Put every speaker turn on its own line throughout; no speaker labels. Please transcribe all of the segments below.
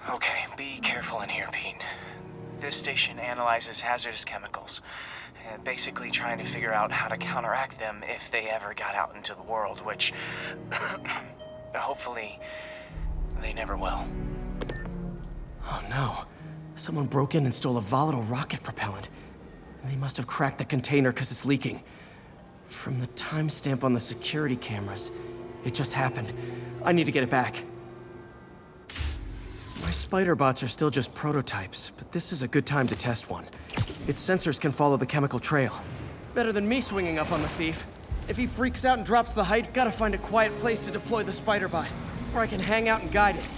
Okay, be careful in here, Pete. This station analyzes hazardous chemicals, basically trying to figure out how to counteract them if they ever got out into the world, which hopefully they never will.
Oh no. Someone broke in and stole a volatile rocket propellant. And they must have cracked the container because it's leaking. From the timestamp on the security cameras, it just happened. I need to get it back. My spider bots are still just prototypes, but this is a good time to test one. Its sensors can follow the chemical trail. Better than me swinging up on the thief. If he freaks out and drops the height, gotta find a quiet place to deploy the spider bot, where I can hang out and guide it.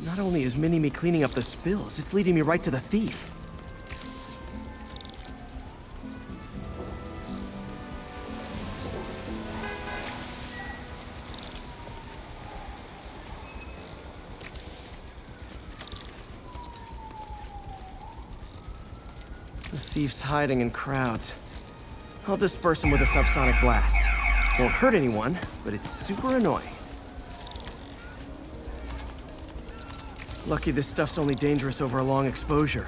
Not only is Mini-Me cleaning up the spills, it's leading me right to the thief. The thief's hiding in crowds. I'll disperse him with a subsonic blast. Won't hurt anyone, but it's super annoying. Lucky this stuff's only dangerous over a long exposure.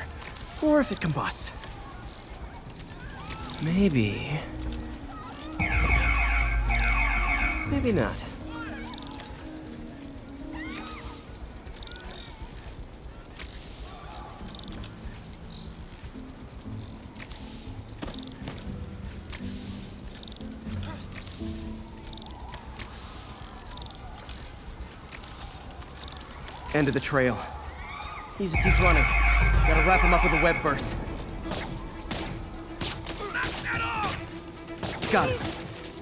Or if it combusts. Maybe... maybe not. End of the trail. He's running. Gotta wrap him up with a web burst. Got it.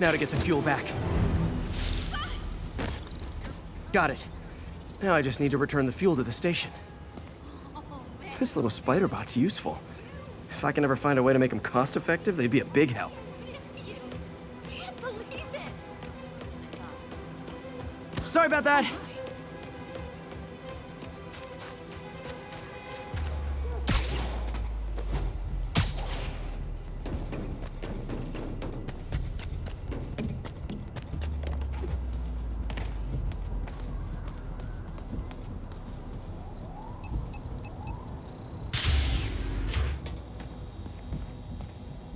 Now to get the fuel back. Got it. Now I just need to return the fuel to the station. This little spider bot's useful. If I can ever find a way to make them cost-effective, they'd be a big help.
Can't believe it.
Sorry about that.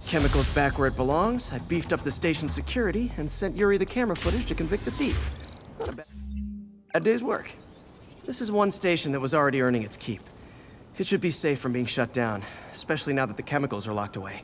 Chemicals back where it belongs. I beefed up the station's security and sent Yuri the camera footage to convict the thief. Not a bad day's work. This is one station that was already earning its keep. It should be safe from being shut down, especially now that the chemicals are locked away.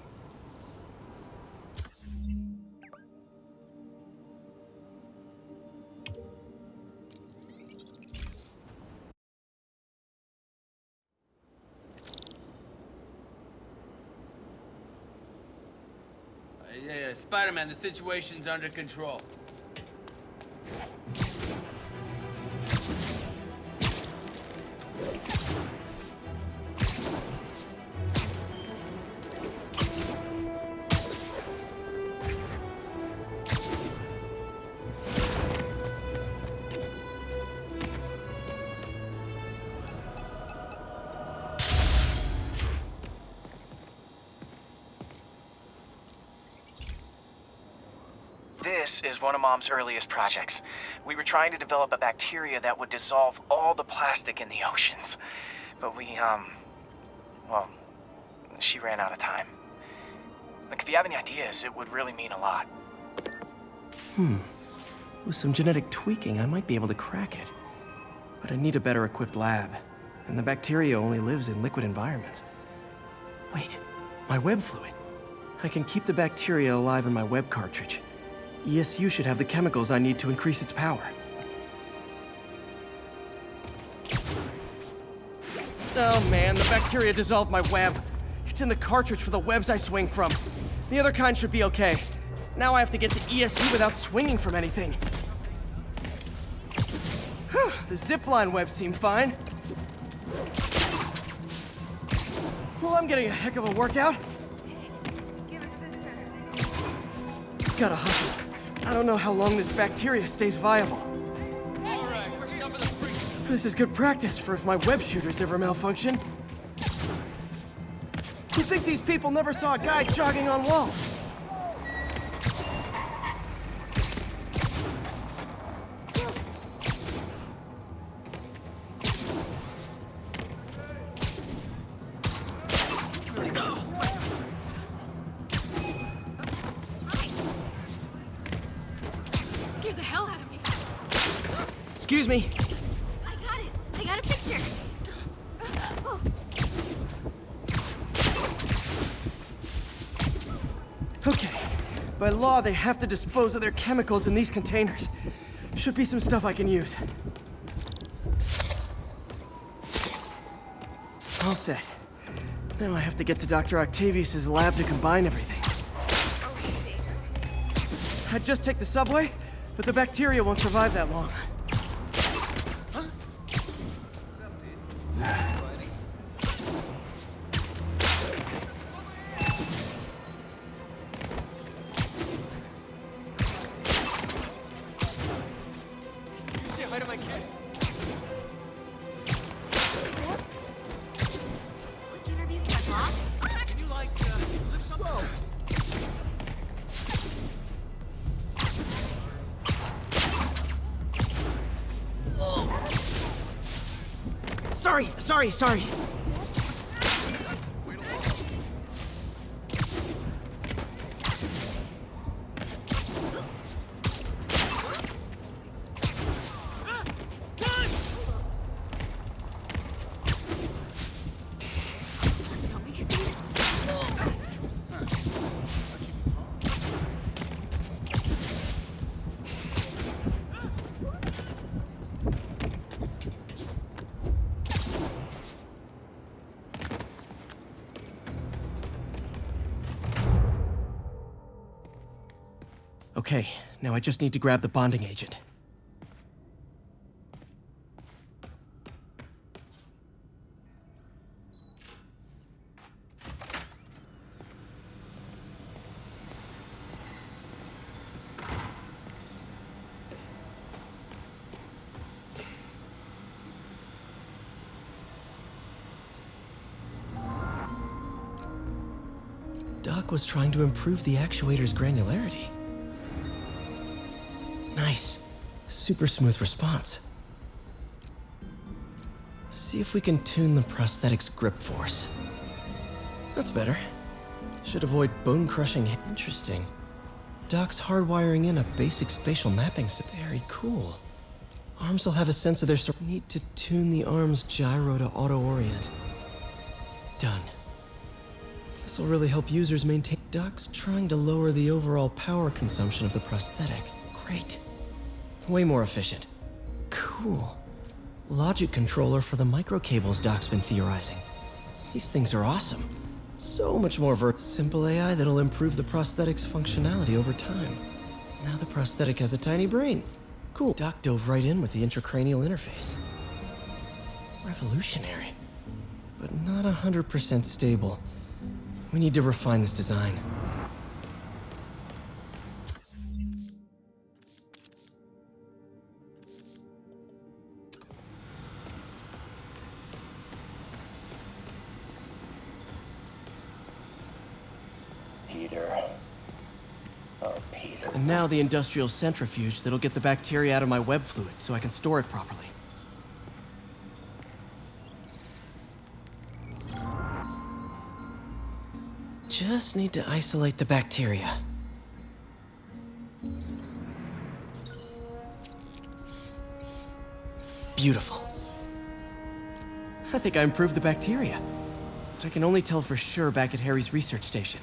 Yeah, Spider-Man, the situation's under control.
This is one of Mom's earliest projects. We were trying to develop a bacteria that would dissolve all the plastic in the oceans. But well, she ran out of time. Like, if you have any ideas, it would really mean a lot.
With some genetic tweaking, I might be able to crack it. But I need a better equipped lab. And the bacteria only lives in liquid environments. Wait, my web fluid. I can keep the bacteria alive in my web cartridge. ESU should have the chemicals I need to increase its power. Oh man, the bacteria dissolved my web. It's in the cartridge for the webs I swing from. The other kind should be okay. Now I have to get to ESU without swinging from anything. The zipline webs seem fine. Well, I'm getting a heck of a workout. Gotta hustle. I don't know how long this bacteria stays viable. This is good practice for if my web shooters ever malfunction. You think these people never saw a guy jogging on walls?
scared the hell out of me.
Excuse me.
I got it. I got a picture. Oh.
Okay. By law, they have to dispose of their chemicals in these containers. Should be some stuff I can use. All set. Now I have to get to Dr. Octavius's lab to combine everything. I'd just take the subway, but the bacteria won't survive that long.
Quick interview for Bob?
Can you, lift something? Whoa. Sorry.
Don't make a scene.
Okay, now I just need to grab the bonding agent. Doc was trying to improve the actuator's granularity. Nice. Super smooth response. See if we can tune the prosthetic's grip force. That's better. Should avoid bone-crushing. Interesting. Doc's hardwiring in a basic spatial mapping system. Very cool. Arms will have a sense of their... Need to tune the arm's gyro to auto-orient. Done. This will really help users maintain... Doc's trying to lower the overall power consumption of the prosthetic. Great. Way more efficient. Cool. Logic controller for the microcables Doc's been theorizing. These things are awesome. So much more simple AI that'll improve the prosthetic's functionality over time. Now the prosthetic has a tiny brain. Cool. Doc dove right in with the intracranial interface. Revolutionary. But not 100% stable. We need to refine this design.
Peter. Oh, Peter.
And now the industrial centrifuge that'll get the bacteria out of my web fluid so I can store it properly. Just need to isolate the bacteria. Beautiful. I think I improved the bacteria. But I can only tell for sure back at Harry's research station.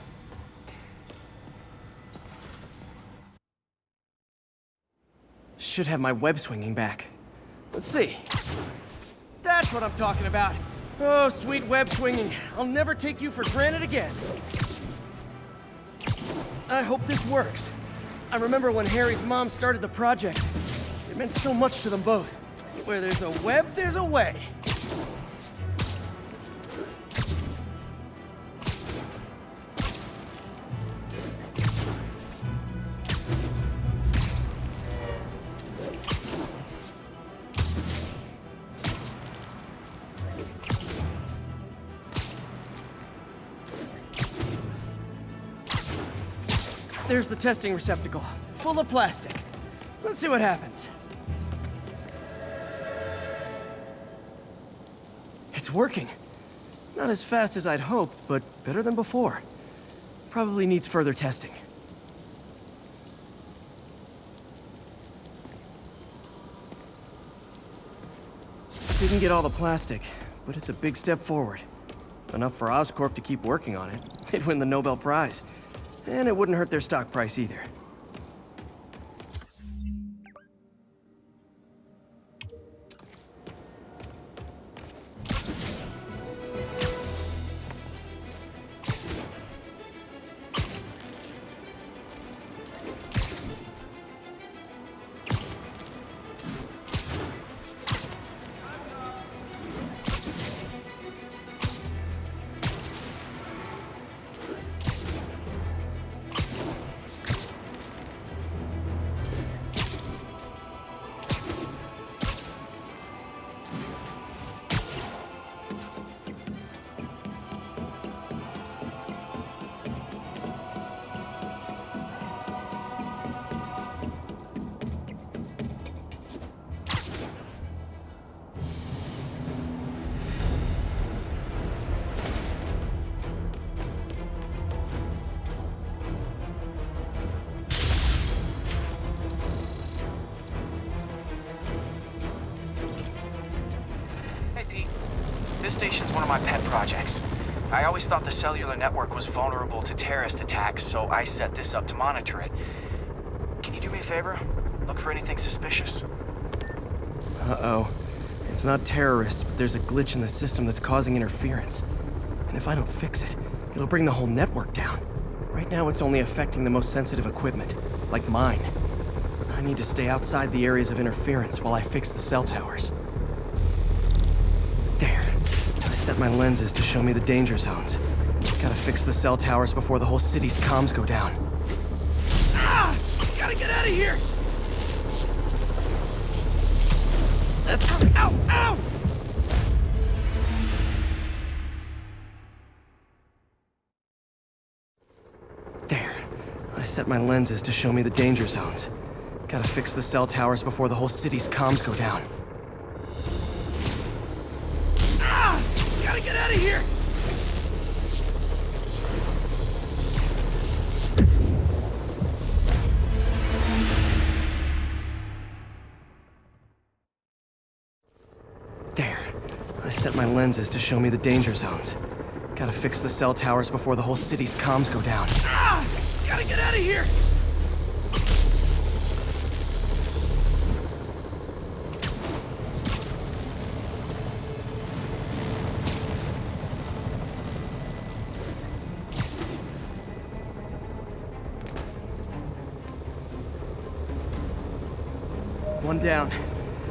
Should have my web swinging back. Let's see. That's what I'm talking about. Oh, sweet web swinging. I'll never take you for granted again. I hope this works. I remember when Harry's mom started the project. It meant so much to them both. Where there's a web, there's a way. There's the testing receptacle, full of plastic. Let's see what happens. It's working. Not as fast as I'd hoped, but better than before. Probably needs further testing. Didn't get all the plastic, but it's a big step forward. Enough for Oscorp to keep working on it. They'd win the Nobel Prize. And it wouldn't hurt their stock price either.
Hey, Pete. This station's one of my pet projects. I always thought the cellular network was vulnerable to terrorist attacks, so I set this up to monitor it. Can you do me a favor? Look for anything suspicious.
Uh-oh. It's not terrorists, but there's a glitch in the system that's causing interference. And if I don't fix it, it'll bring the whole network down. Right now, it's only affecting the most sensitive equipment, like mine. I need to stay outside the areas of interference while I fix the cell towers. There. I set my lenses to show me the danger zones. Gotta fix the cell towers before the whole city's comms go down. Ah! Gotta get out of here! Ow! Ow! There. I set my lenses to show me the danger zones. Gotta fix the cell towers before the whole city's comms go down. Ah! Gotta get out of here! There. I set my lenses to show me the danger zones. Gotta fix the cell towers before the whole city's comms go down. Ah! Gotta get out of here! One down.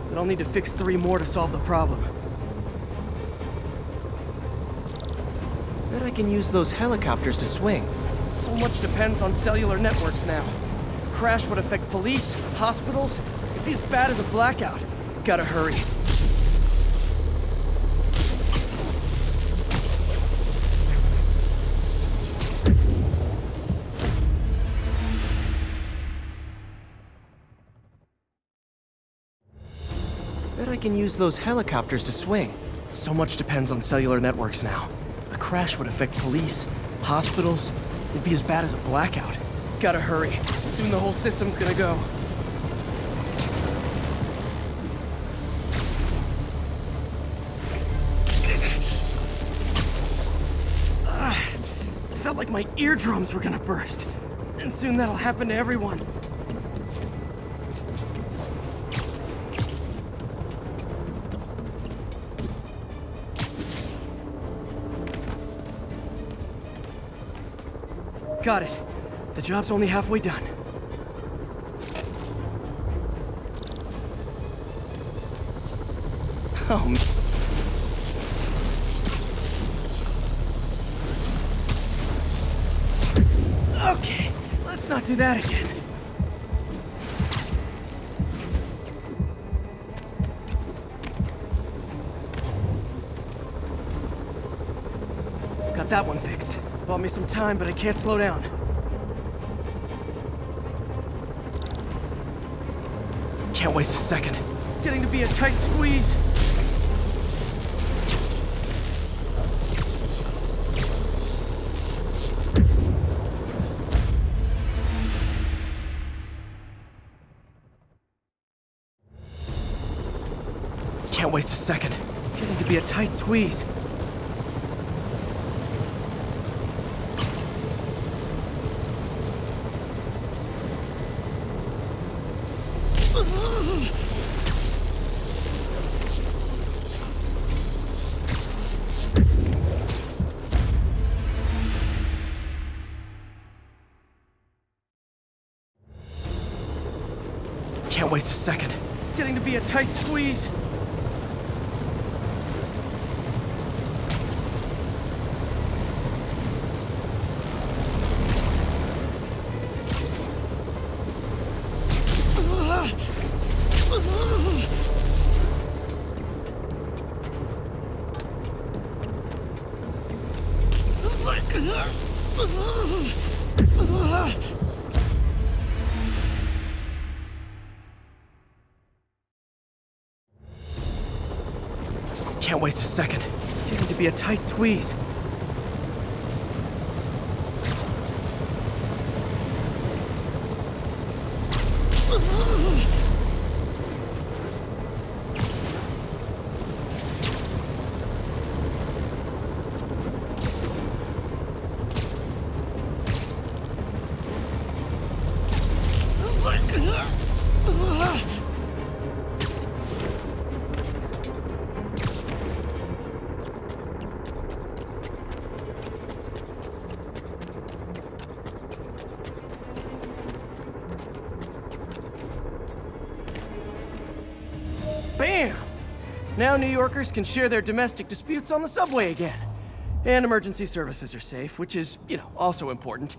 But I'll need to fix 3 more to solve the problem. Bet I can use those helicopters to swing. So much depends on cellular networks now. A crash would affect police, hospitals. It'd be as bad as a blackout. Gotta hurry. Bet I can use those helicopters to swing. So much depends on cellular networks now. A crash would affect police, hospitals. It'd be as bad as a blackout. Gotta hurry. Soon the whole system's gonna go. Felt like my eardrums were gonna burst. And soon that'll happen to everyone. Got it. The job's only halfway done. Oh, okay, let's not do that again. Got that one fixed. Bought me some time, but I can't slow down. Can't waste a second. Getting to be a tight squeeze. Can't waste a second. Getting to be a tight squeeze. Can't waste a second. Getting to be a tight squeeze. Can't waste a second. Getting to be a tight squeeze. Bam! Now New Yorkers can share their domestic disputes on the subway again. And emergency services are safe, which is, also important.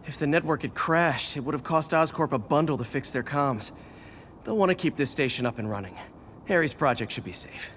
If the network had crashed, it would have cost Oscorp a bundle to fix their comms. They'll want to keep this station up and running. Harry's project should be safe.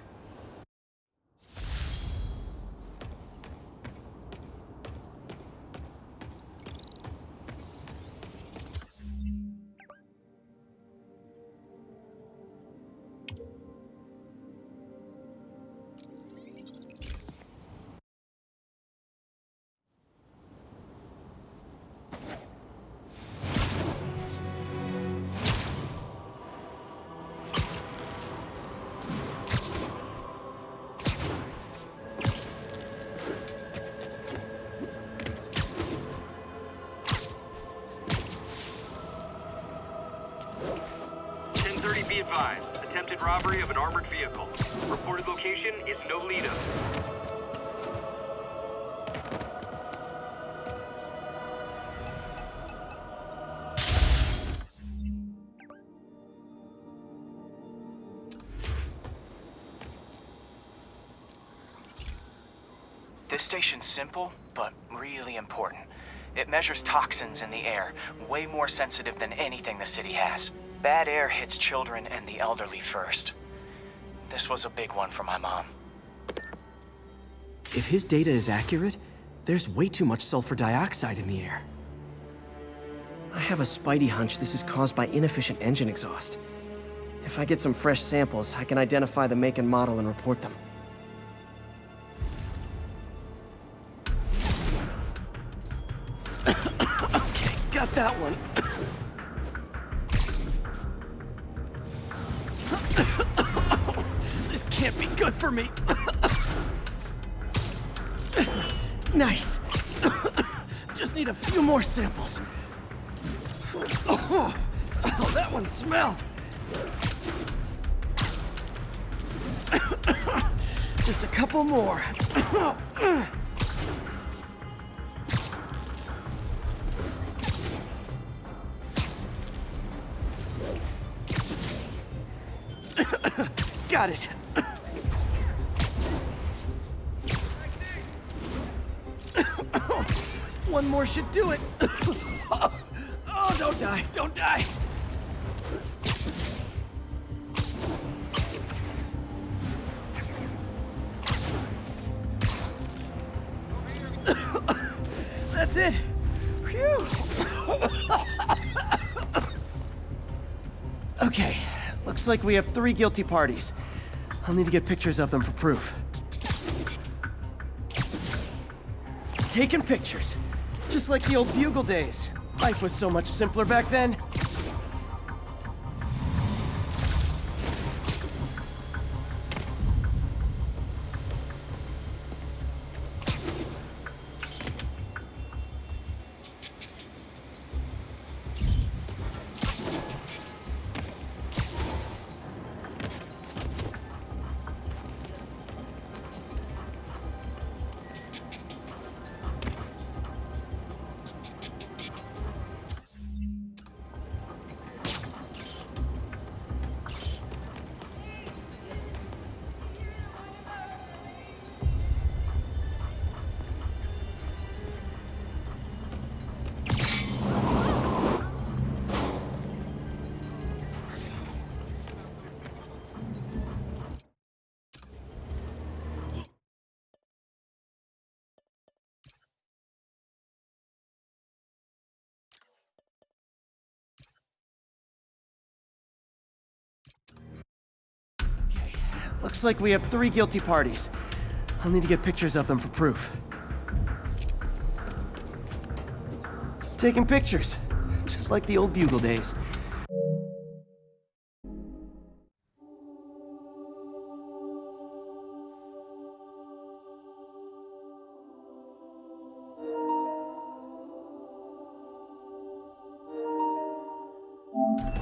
Be advised, attempted robbery of an armored vehicle. Reported location is Nolita.
This station's simple, but really important. It measures toxins in the air, way more sensitive than anything the city has. Bad air hits children and the elderly first. This was a big one for my mom.
If his data is accurate, there's way too much sulfur dioxide in the air. I have a spidey hunch this is caused by inefficient engine exhaust. If I get some fresh samples, I can identify the make and model and report them. Okay, got that one. This can't be good for me. Nice. Just need a few more samples. Oh, that one smelled. Just a couple more. Got it. One more should do it. Oh, don't die, don't die. That's it. Phew. Okay, looks like we have 3 guilty parties. I'll need to get pictures of them for proof. Taking pictures. Just like the old Bugle days. Life was so much simpler back then. looks like we have 3 guilty parties. I'll need to get pictures of them for proof. Taking pictures, just like the old Bugle days.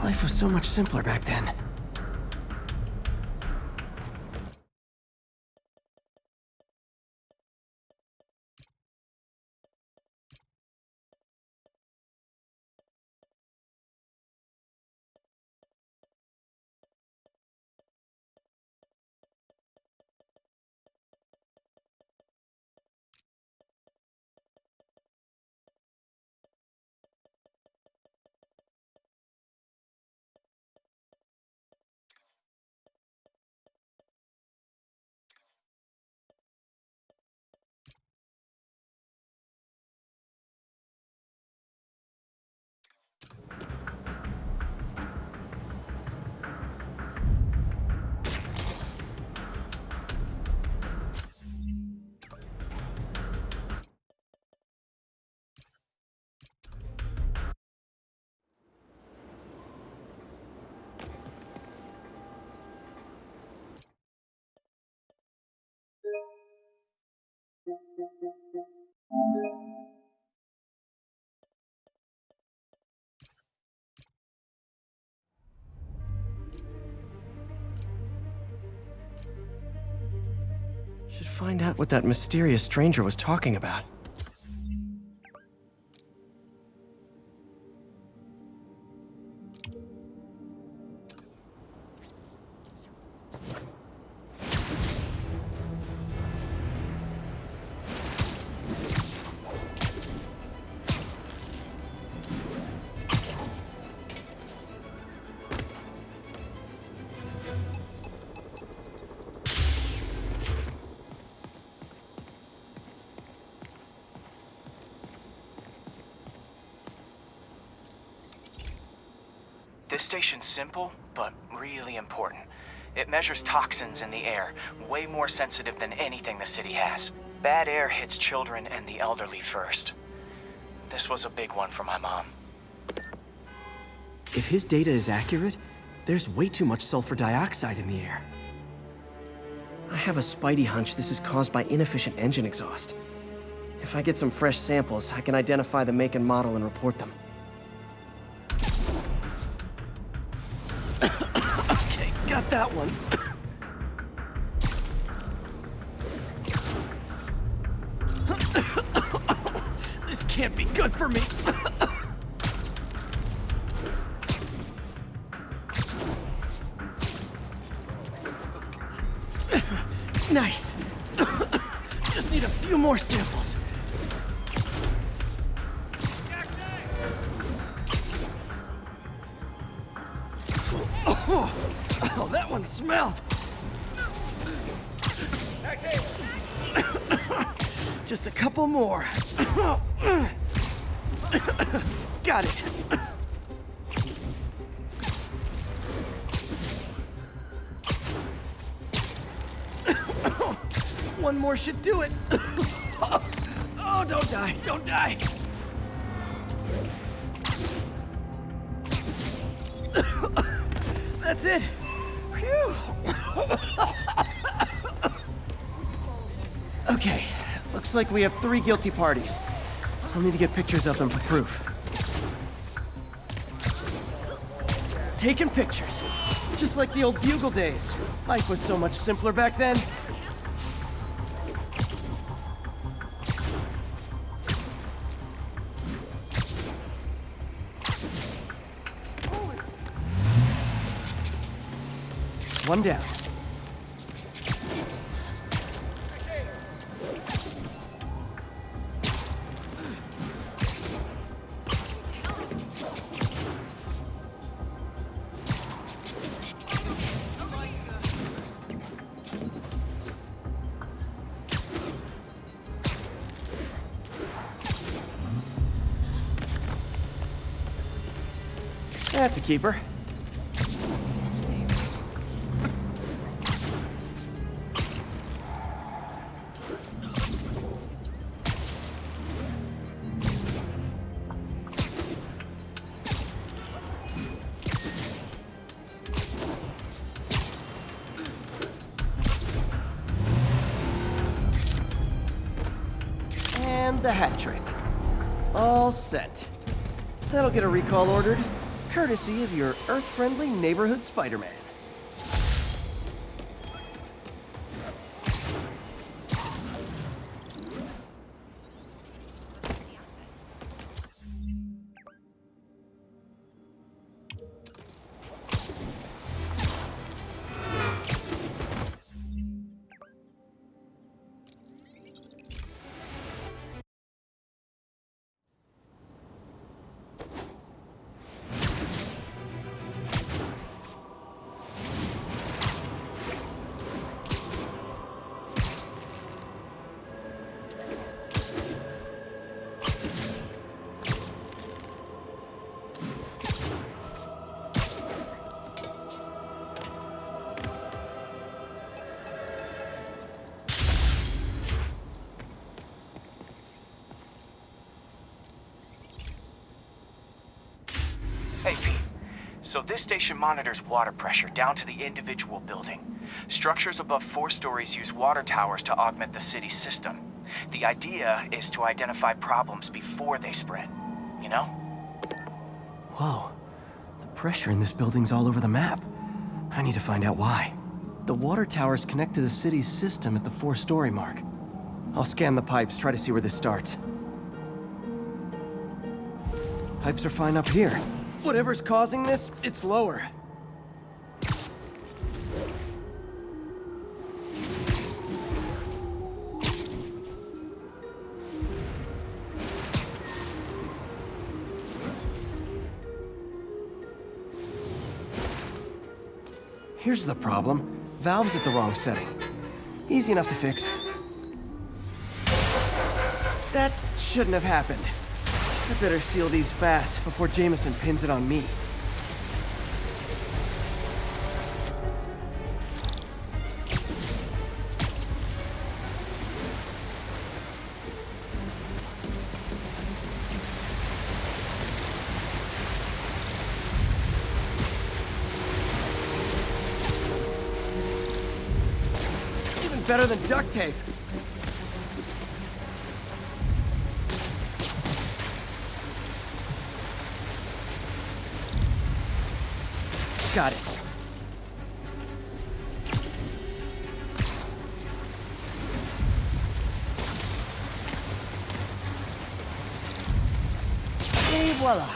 Life was so much simpler back then. Should find out what that mysterious stranger was talking about.
This station's simple, but really important. It measures toxins in the air, way more sensitive than anything the city has. Bad air hits children and the elderly first. This was a big one for my mom.
If his data is accurate, there's way too much sulfur dioxide in the air. I have a spidey hunch this is caused by inefficient engine exhaust. If I get some fresh samples, I can identify the make and model and report them. Okay, got that one. This can't be good for me. Nice. Just need a few more samples. Oh, that one smelled. Just a couple more. Got it. One more should do it. Oh, don't die, don't die. That's it. Phew. Okay, looks like we have 3 guilty parties. I'll need to get pictures of them for proof. Taking pictures. Just like the old Bugle days. Life was so much simpler back then. One down. That's a keeper.
the hat trick. All set. That'll get a recall ordered, courtesy of your Earth-friendly neighborhood Spider-Man.
Hey, Pete. So this station monitors water pressure down to the individual building. Structures above 4 stories use water towers to augment the city's system. The idea is to identify problems before they spread, you know?
Whoa. The pressure in this building's all over the map. I need to find out why. The water towers connect to the city's system at the 4-story mark. I'll scan the pipes, try to see where this starts. Pipes are fine up here. Whatever's causing this, it's lower. Here's the problem. Valve's at the wrong setting. Easy enough to fix. That shouldn't have happened. I better seal these fast before Jameson pins it on me. Even better than duct tape. Got it. Et voila.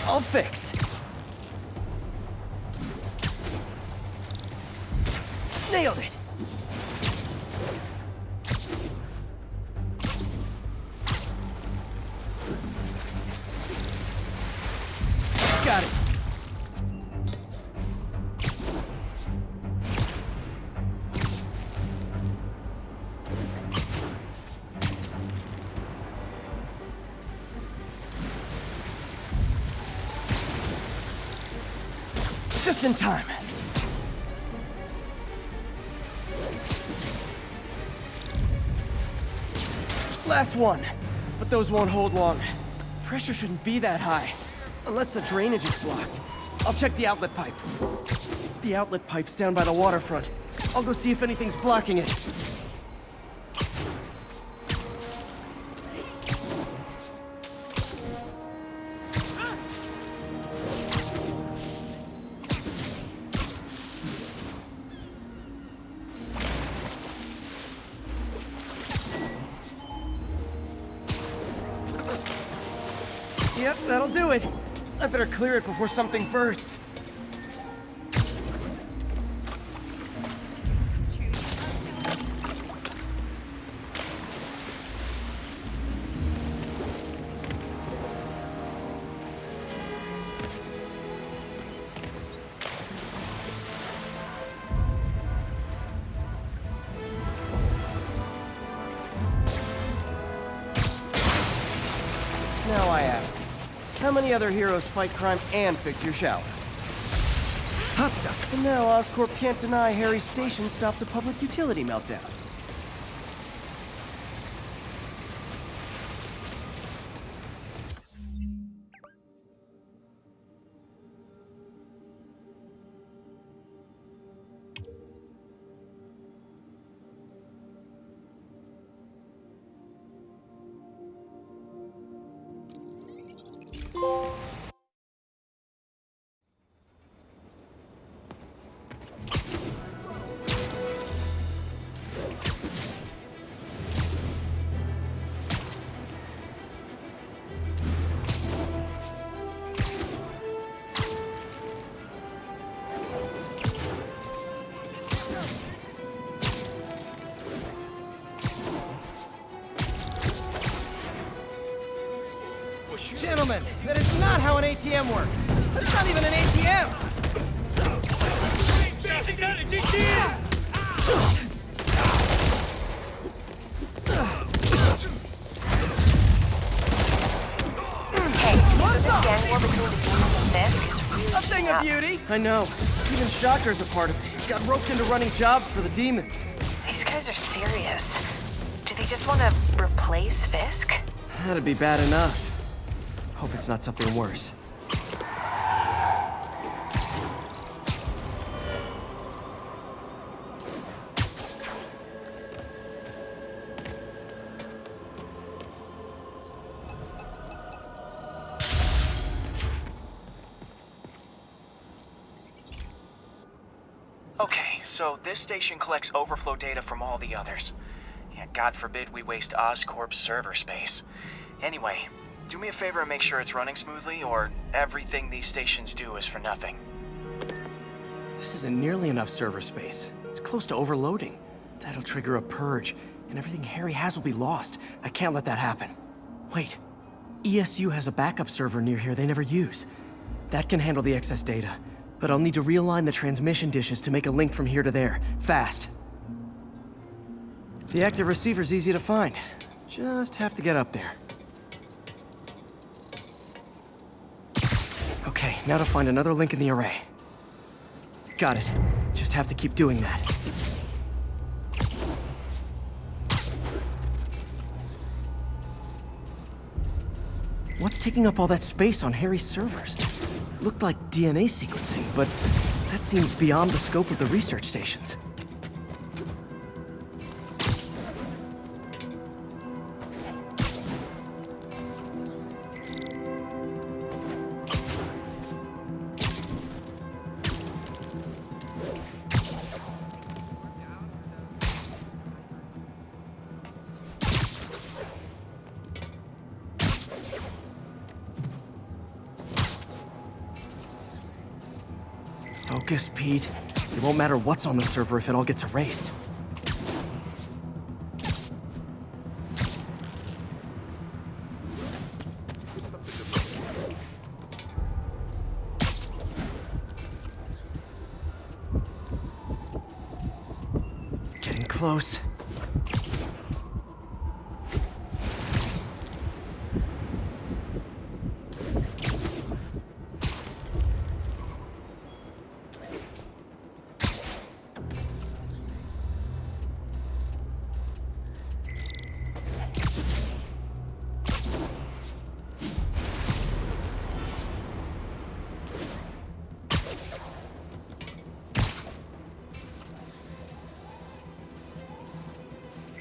All fixed. Nailed it. Got it. Just in time. Last one, but those won't hold long. Pressure shouldn't be that high. Unless the drainage is blocked. I'll check the outlet pipe. The outlet pipe's down by the waterfront. I'll go see if anything's blocking it. Yep, that'll do it. I better clear it before something bursts. Now I ask, how many other heroes fight crime and fix your shower? Hot stuff. And now Oscorp can't deny Harry's station stopped a public utility meltdown. Gentlemen, that is not how an ATM works. It's not even an ATM!
Gang war between the demons and Fisk is really
A thing
heating
of
up.
beauty! I know. Even Shocker's a part of it. Got roped into running jobs for the demons.
These guys are serious. Do they just want to replace Fisk?
That'd be bad enough. Hope it's not something worse.
Okay, so this station collects overflow data from all the others. Yeah, God forbid we waste Oscorp's server space. Anyway, do me a favor and make sure it's running smoothly, or everything these stations do is for nothing.
This isn't nearly enough server space. It's close to overloading. That'll trigger a purge, and everything Harry has will be lost. I can't let that happen. Wait. ESU has a backup server near here they never use. That can handle the excess data, but I'll need to realign the transmission dishes to make a link from here to there, fast. The active receiver's easy to find. Just have to get up there. Okay, now to find another link in the array. Got it. Just have to keep doing that. What's taking up all that space on Harry's servers? Looked like DNA sequencing, but that seems beyond the scope of the research stations. Focus, Pete. It won't matter what's on the server if it all gets erased. Getting close.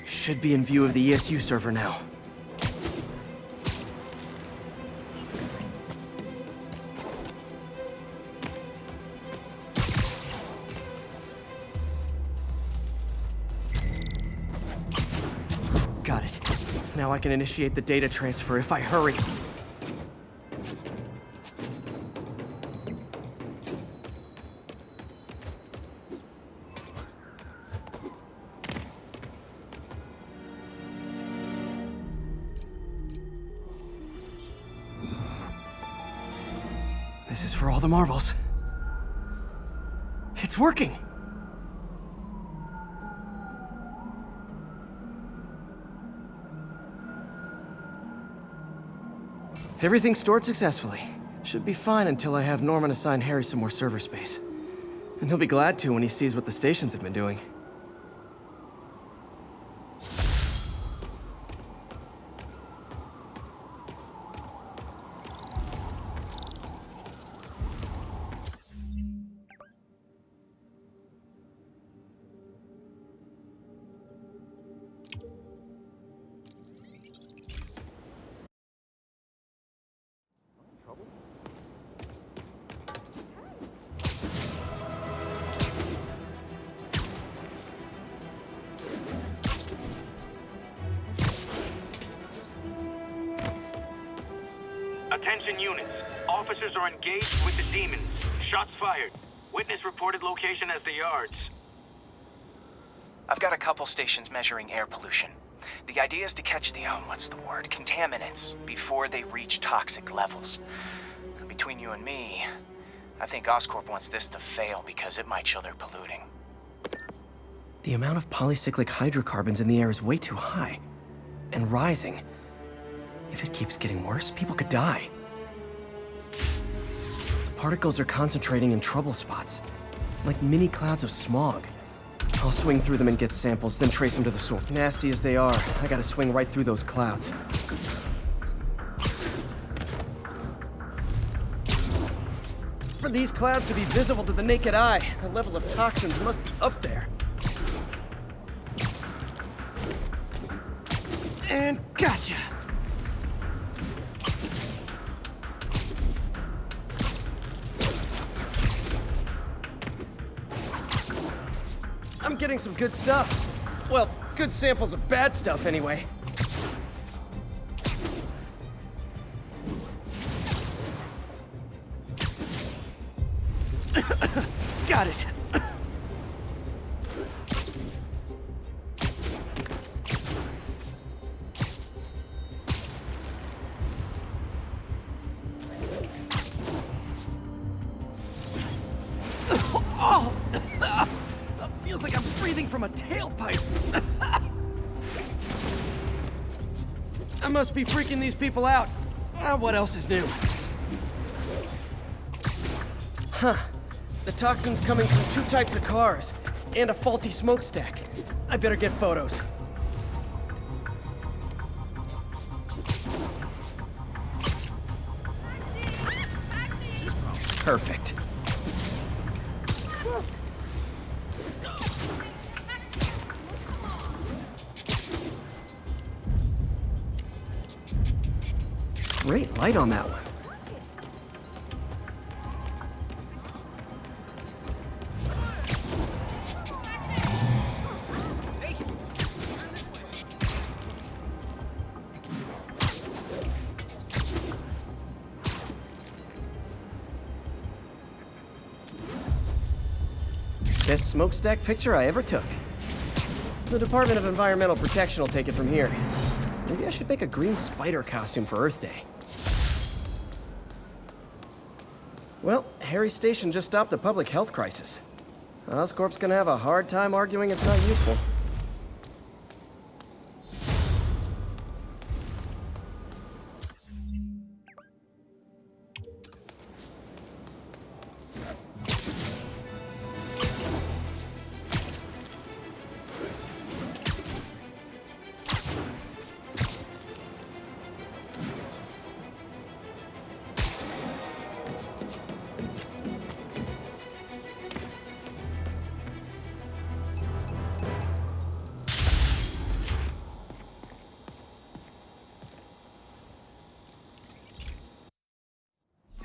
Should be in view of the ESU server now. Got it. Now I can initiate the data transfer if I hurry. This is for all the marbles. It's working! Everything's stored successfully. Should be fine until I have Norman assign Harry some more server space. And he'll be glad to when he sees what the stations have been doing.
Attention units. Officers are engaged with the demons. Shots fired. Witness reported location as the yards.
I've got a couple stations measuring air pollution. The idea is to catch the, what's the word, contaminants before they reach toxic levels. Between you and me, I think Oscorp wants this to fail because it might show they're polluting.
The amount of polycyclic hydrocarbons in the air is way too high. And rising. If it keeps getting worse, people could die. The particles are concentrating in trouble spots, like mini clouds of smog. I'll swing through them and get samples, then trace them to the source. Nasty as they are, I gotta swing right through those clouds.
For these clouds to be visible to the naked eye, the level of toxins must be up there. And gotcha! I'm getting some good stuff. Well, good samples of bad stuff anyway. Got it. Oh! Feels like I'm breathing from a tailpipe. I must be freaking these people out. What else is new? Huh. The toxin's coming from 2 types of cars, and a faulty smokestack. I better get photos.
Perfect. Great light on that one.
Best smokestack picture I ever took. The Department of Environmental Protection will take it from here. Maybe I should make a green spider costume for Earth Day. Well, Harry Station just stopped a public health crisis. Oscorp's gonna have a hard time arguing it's not useful.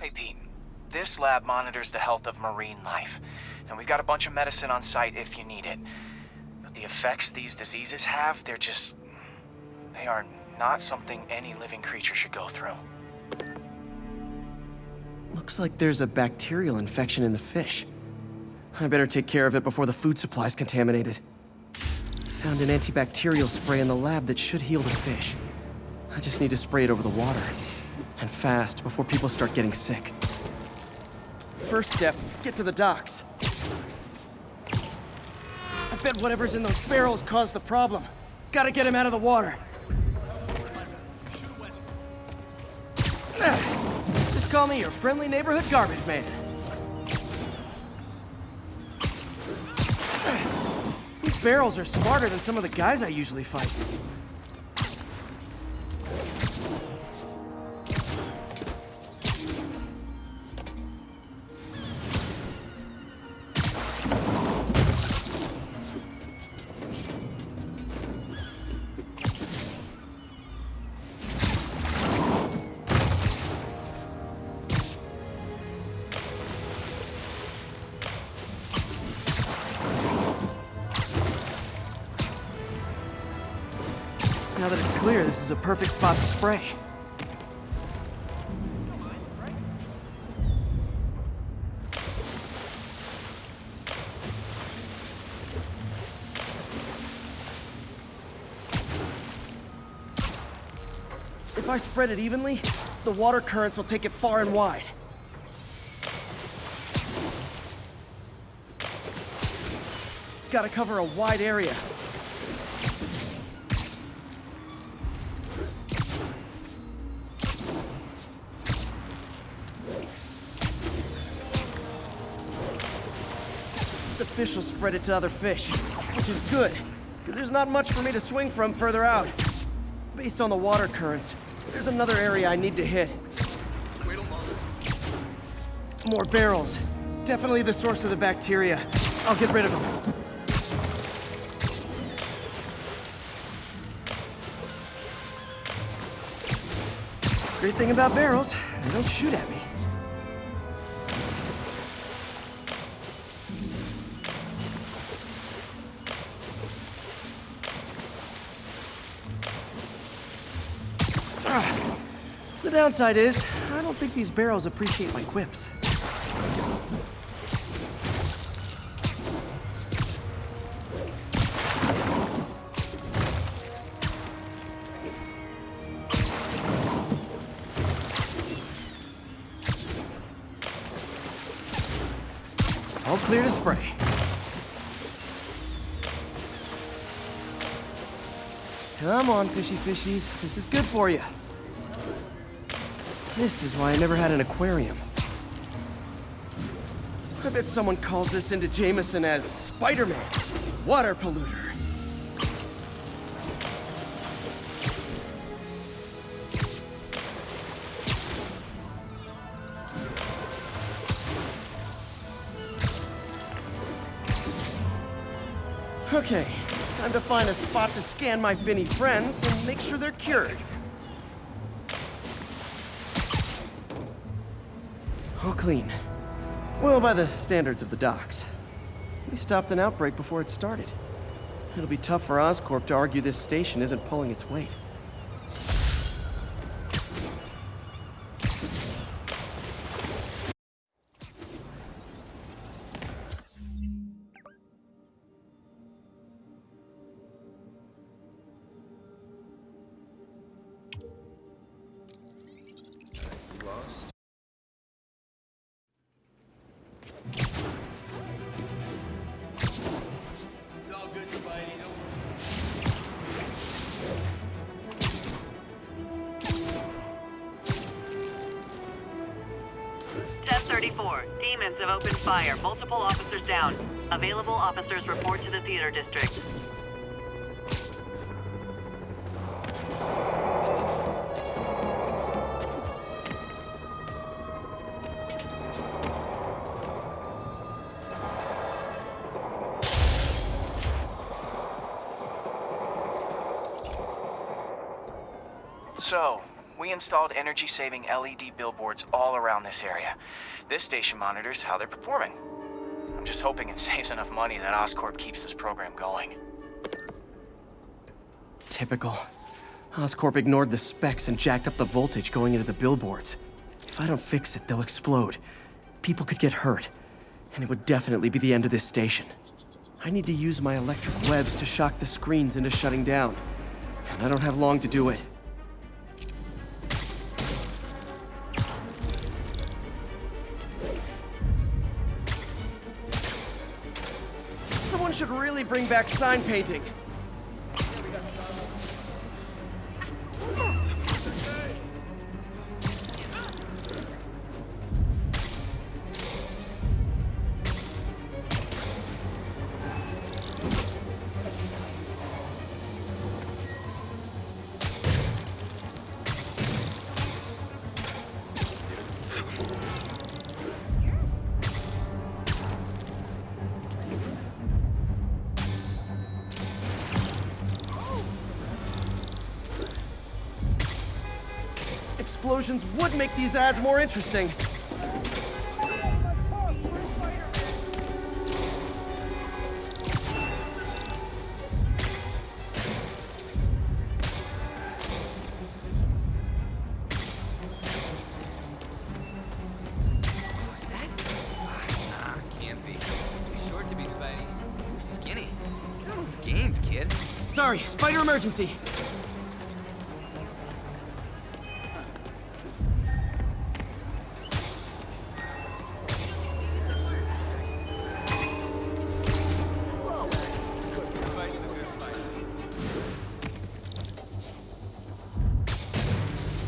Hey, Pete. This lab monitors the health of marine life, and we've got a bunch of medicine on site if you need it. But the effects these diseases have, they are not something any living creature should go through.
Looks like there's a bacterial infection in the fish. I better take care of it before the food supply's contaminated. Found an antibacterial spray in the lab that should heal the fish. I just need to spray it over the water. And fast, before people start getting sick.
First step, get to the docks. I bet whatever's in those barrels caused the problem. Gotta get him out of the water. Just call me your friendly neighborhood garbage man. These barrels are smarter than some of the guys I usually fight. Now that it's clear, this is a perfect spot to spray. If I spread it evenly, the water currents will take it far and wide. Gotta cover a wide area. The fish will spread it to other fish, which is good, because there's not much for me to swing from further out. Based on the water currents, there's another area I need to hit. More barrels. Definitely the source of the bacteria. I'll get rid of them. Great thing about barrels, they don't shoot at me. The downside is, I don't think these barrels appreciate my quips. All clear to spray. Come on, fishy fishies. This is good for you. This is why I never had an aquarium. I bet someone calls this into Jameson as Spider-Man, water polluter. Okay, time to find a spot to scan my finny friends and make sure they're cured. All clean. Well, by the standards of the docks. We stopped an outbreak before it started. It'll be tough for Oscorp to argue this station isn't pulling its weight.
It's all good, Spidey. Don't worry.
1034. Demons have opened fire. Multiple officers down. Available officers report to the theater district.
So, we installed energy-saving LED billboards all around this area. This station monitors how they're performing. I'm just hoping it saves enough money that Oscorp keeps this program going.
Typical. Oscorp ignored the specs and jacked up the voltage going into the billboards. If I don't fix it, they'll explode. People could get hurt. And it would definitely be the end of this station. I need to use my electric webs to shock the screens into shutting down. And I don't have long to do it.
Someone should really bring back sign painting. Explosions would make these ads more interesting.
Can't be. Too short to be Spidey. Skinny. Look at those gains, kid.
Sorry, spider emergency.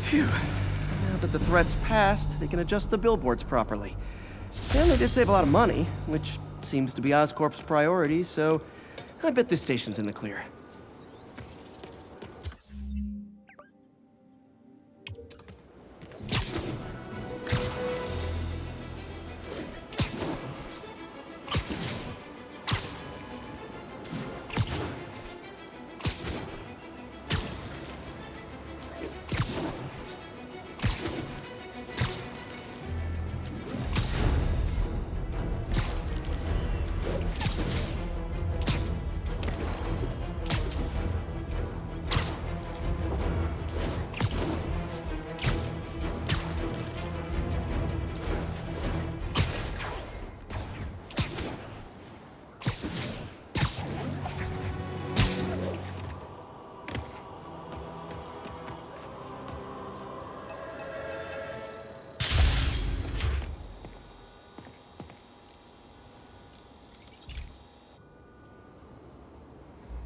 Phew. Now that the threat's passed, they can adjust the billboards properly. And they did save a lot of money, which seems to be Oscorp's priority, so I bet this station's in the clear.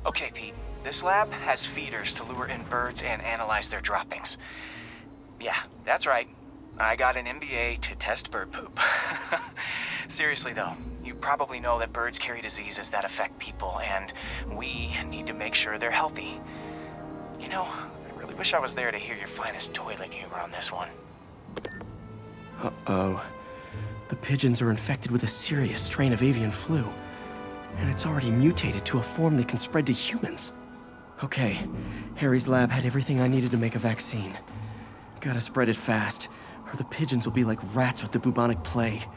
Okay, Pete. This lab has feeders to lure in birds and analyze their droppings. Yeah, that's right. I got an MBA to test bird poop. Seriously though, you probably know that birds carry diseases that affect people, and we need to make sure they're healthy. You know, I really wish I was there to hear your finest toilet humor on this one.
Uh-oh. The pigeons are infected with a serious strain of avian flu. And it's already mutated to a form that can spread to humans. Okay, Harry's lab had everything I needed to make a vaccine. Gotta spread it fast, or the pigeons will be like rats with the bubonic plague.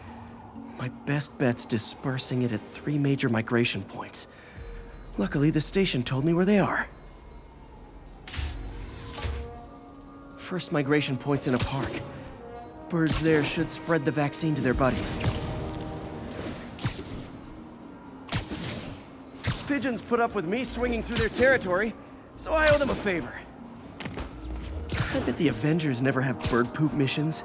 My best bet's dispersing it at 3 major migration points. Luckily, the station told me where they are. First migration point's in a park. Birds there should spread the vaccine to their buddies. Pigeons put up with me swinging through their territory, so I owe them a favor. I bet the Avengers never have bird poop missions.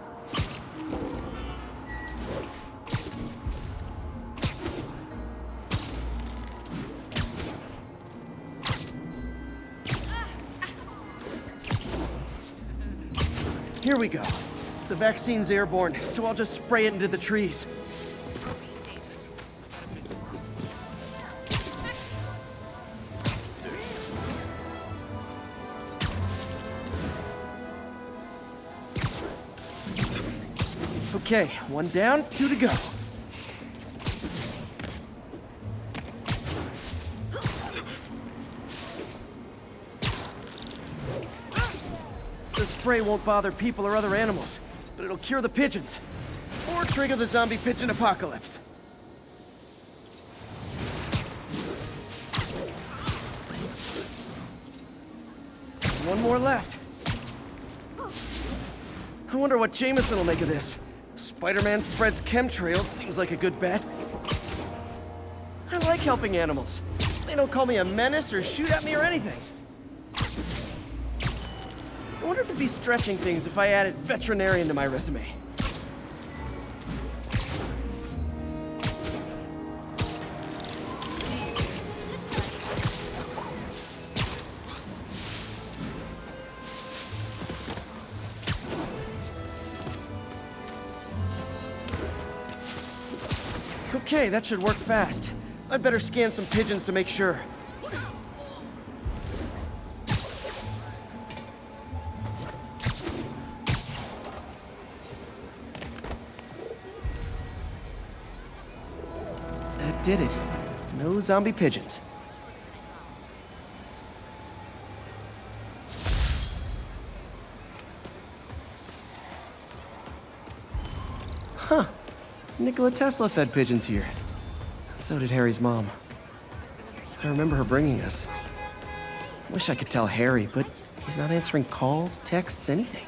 Here we go. The vaccine's airborne, so I'll just spray it into the trees. Okay, 1 down, 2 to go. The spray won't bother people or other animals, but it'll cure the pigeons. Or trigger the zombie pigeon apocalypse. One more left. I wonder what Jameson will make of this. Spider-Man spreads chemtrails, seems like a good bet. I like helping animals. They don't call me a menace or shoot at me or anything. I wonder if it'd be stretching things if I added veterinarian to my resume. Okay, that should work fast. I'd better scan some pigeons to make sure. That did it. No zombie pigeons. Huh. Nikola Tesla fed pigeons here. So did Harry's mom. I remember her bringing us. Wish I could tell Harry, but he's not answering calls, texts, anything.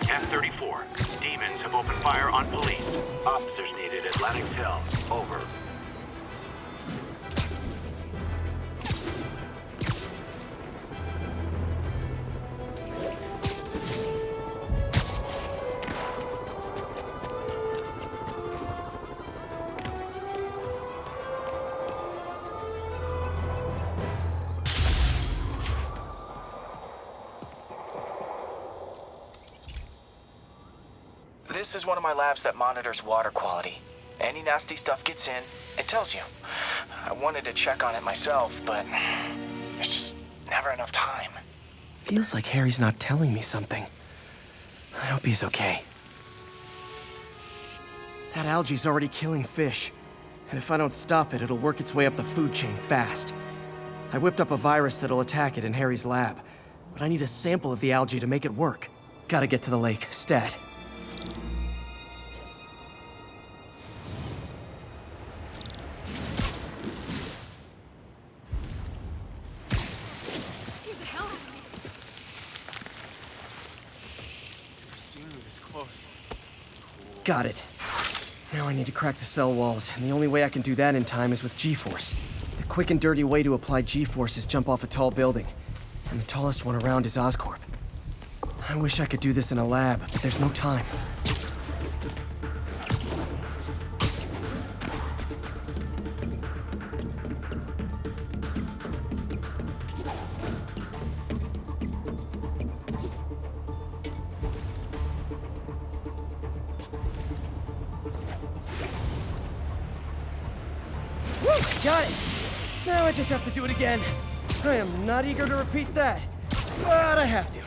F-34. Demons have opened fire on police. Officers needed Atlantic Hill. Over.
This is one of my labs that monitors water quality. Any nasty stuff gets in, it tells you. I wanted to check on it myself, but there's just never enough time.
Feels like Harry's not telling me something. I hope he's okay. That algae's already killing fish. And if I don't stop it, it'll work its way up the food chain fast. I whipped up a virus that'll attack it in Harry's lab. But I need a sample of the algae to make it work. Gotta get to the lake, stat.
Who the hell?
Seen me this close.
Got it. Now I need to crack the cell walls, and the only way I can do that in time is with G-Force. The quick and dirty way to apply G-Force is jump off a tall building. And the tallest one around is Oscorp. I wish I could do this in a lab, but there's no time.
Woo! Got it! Now I just have to do it again. I am not eager to repeat that, but I have to.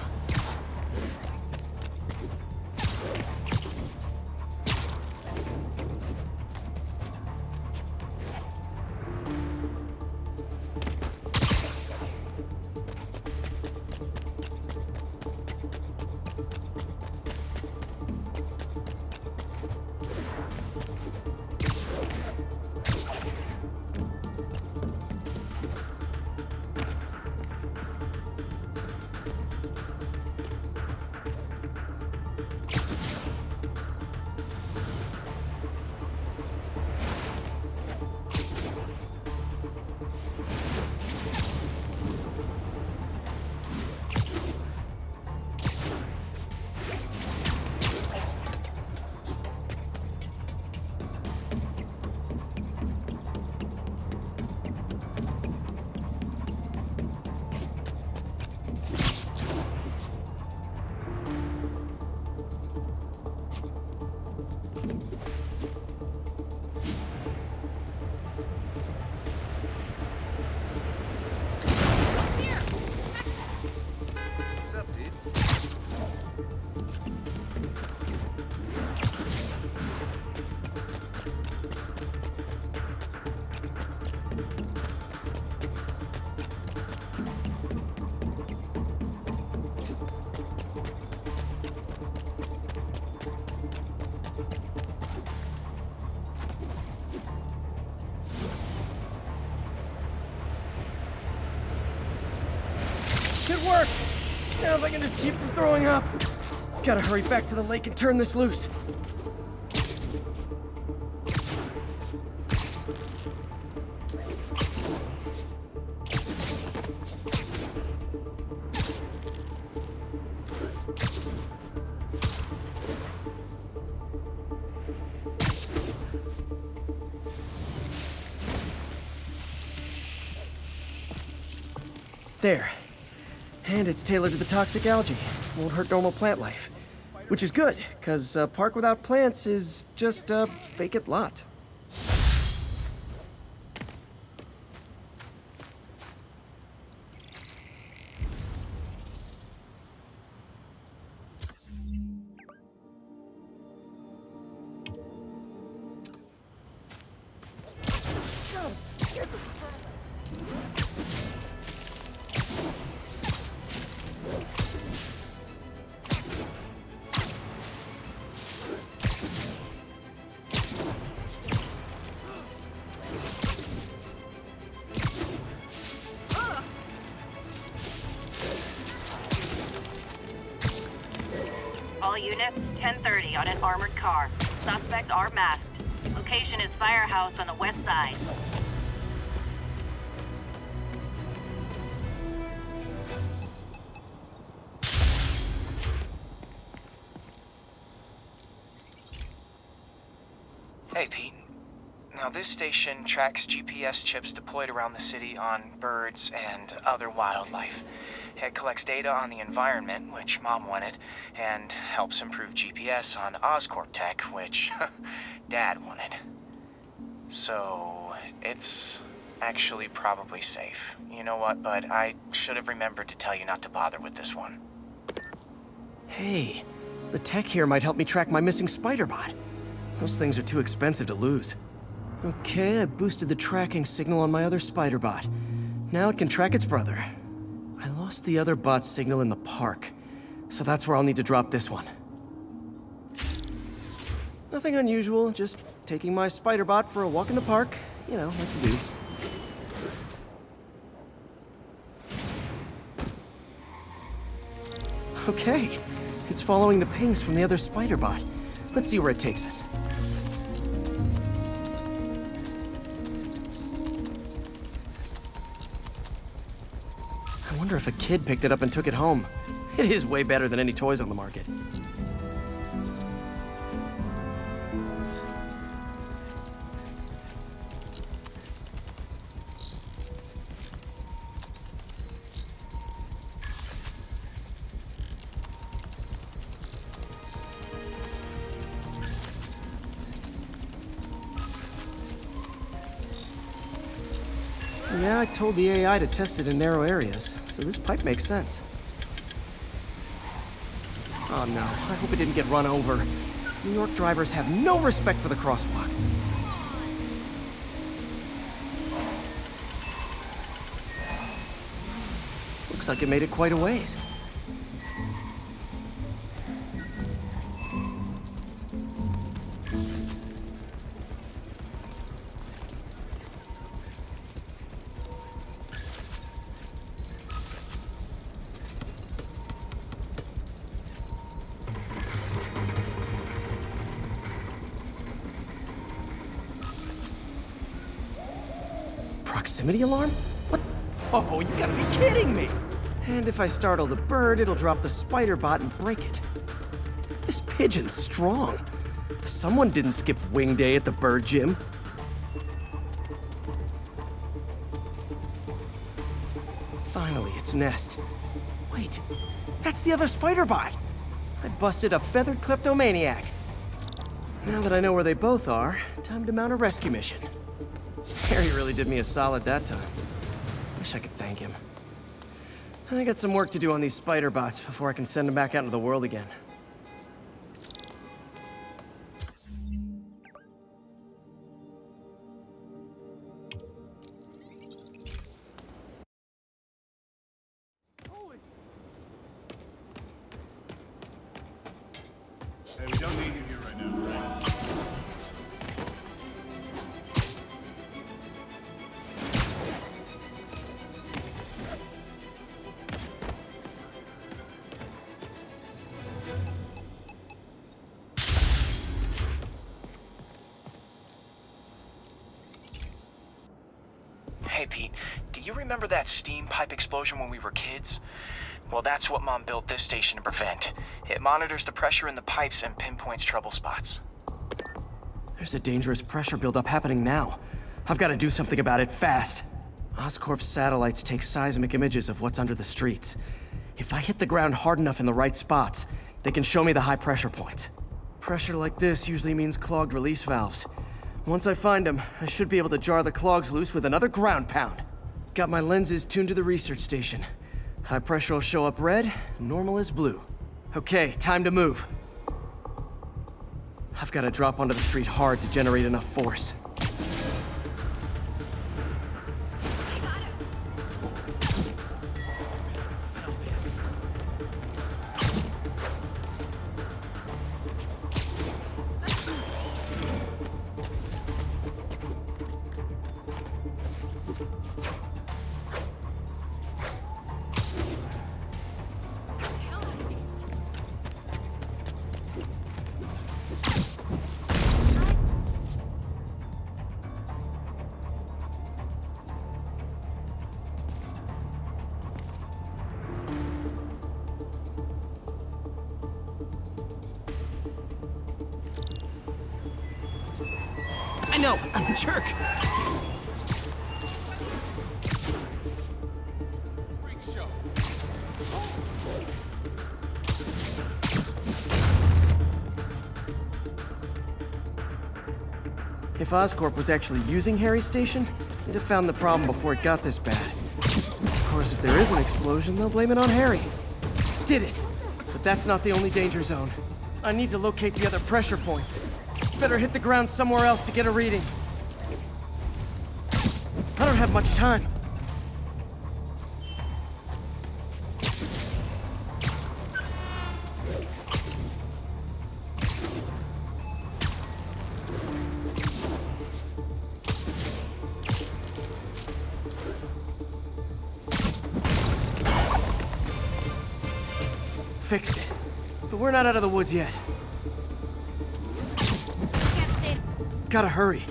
Good work! Now if I can just keep from throwing up. Gotta hurry back to the lake and turn this loose. There. And it's tailored to the toxic algae. Won't hurt normal plant life. Which is good, because a park without plants is just a vacant lot.
All units, 10:30 on an armored car. Suspects are masked. Location firehouse on the west side.
Hey, Pete. Now, this station tracks GPS chips deployed around the city on birds and other wildlife. It collects data on the environment, which Mom wanted, and helps improve GPS on Oscorp tech, which Dad wanted. So, it's actually probably safe. You know what, bud? I should have remembered to tell you not to bother with this one.
Hey, the tech here might help me track my missing Spider-Bot. Those things are too expensive to lose. Okay, I boosted the tracking signal on my other Spider-Bot. Now it can track its brother. I lost the other bot's signal in the park, so that's where I'll need to drop this one. Nothing unusual, just taking my Spider-Bot for a walk in the park. You know, like the dudes. Okay, it's following the pings from the other Spider-Bot. Let's see where it takes us. I wonder if a kid picked it up and took it home. It is way better than any toys on the market. Yeah, I told the AI to test it in narrow areas, so this pipe makes sense. Oh no, I hope it didn't get run over. New York drivers have no respect for the crosswalk. Looks like it made it quite a ways. Proximity alarm? What? Oh, you gotta be kidding me! And if I startle the bird, it'll drop the Spider-Bot and break it. This pigeon's strong. Someone didn't skip wing day at the bird gym. Finally, its nest. Wait, that's the other Spider-Bot! I busted a feathered kleptomaniac. Now that I know where they both are, time to mount a rescue mission. Harry really did me a solid that time. Wish I could thank him. I got some work to do on these Spider-Bots before I can send them back out into the world again.
Hey, we don't need you here right now, right?
Hey, Pete, do you remember that steam pipe explosion when we were kids? Well, that's what Mom built this station to prevent. It monitors the pressure in the pipes and pinpoints trouble spots.
There's a dangerous pressure buildup happening now. I've got to do something about it fast. Oscorp's satellites take seismic images of what's under the streets. If I hit the ground hard enough in the right spots, they can show me the high pressure points. Pressure like this usually means clogged release valves. Once I find them, I should be able to jar the clogs loose with another ground pound. Got my lenses tuned to the research station. High pressure will show up red, normal is blue. Okay, time to move. I've got to drop onto the street hard to generate enough force.
no, I'm a jerk. If Oscorp was actually using Harry's station, they'd have found the problem before it got this bad. Of course, if there is an explosion, they'll blame it on Harry. Did it! But that's not the only danger zone. I need to locate the other pressure points. Better hit the ground somewhere else to get a reading. I don't have much time. Fixed it. But we're not out of the woods yet.
Can't stay.
Gotta hurry.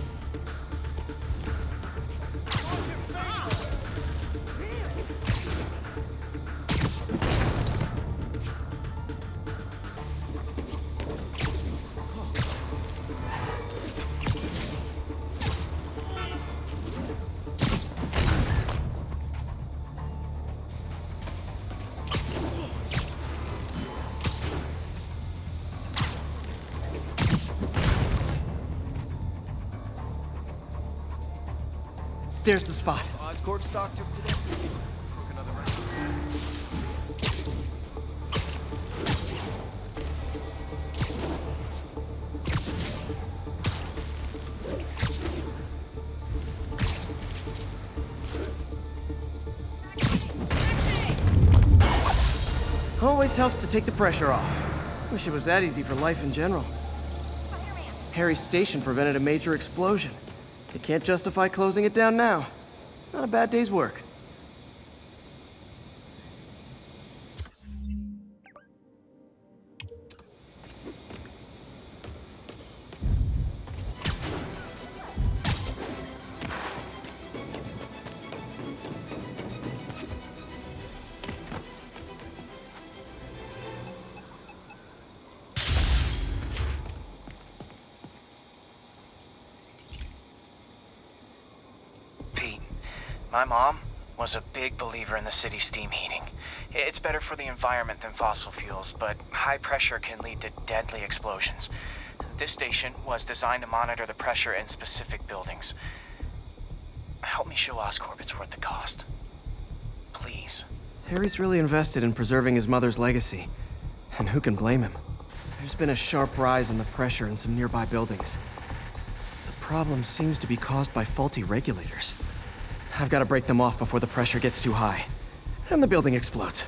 There's the spot.
Oscorp stock took today.
Always helps to take the pressure off. Wish it was that easy for life in general. Harry's station prevented a major explosion. They can't justify closing it down now. Not a bad day's work.
My mom was a big believer in the city's steam heating. It's better for the environment than fossil fuels, but high pressure can lead to deadly explosions. This station was designed to monitor the pressure in specific buildings. Help me show Oscorp it's worth the cost. Please.
Harry's really invested in preserving his mother's legacy. And who can blame him? There's been a sharp rise in the pressure in some nearby buildings. The problem seems to be caused by faulty regulators. I've got to break them off before the pressure gets too high. And the building explodes.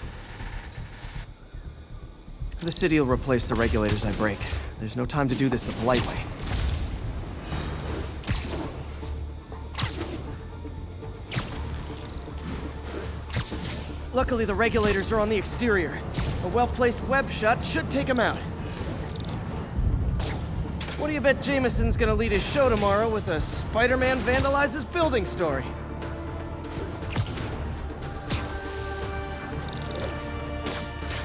The city will replace the regulators I break. There's no time to do this the polite way. Luckily, the regulators are on the exterior. A well-placed web shot should take them out. What do you bet Jameson's gonna lead his show tomorrow with a Spider-Man vandalizes building story?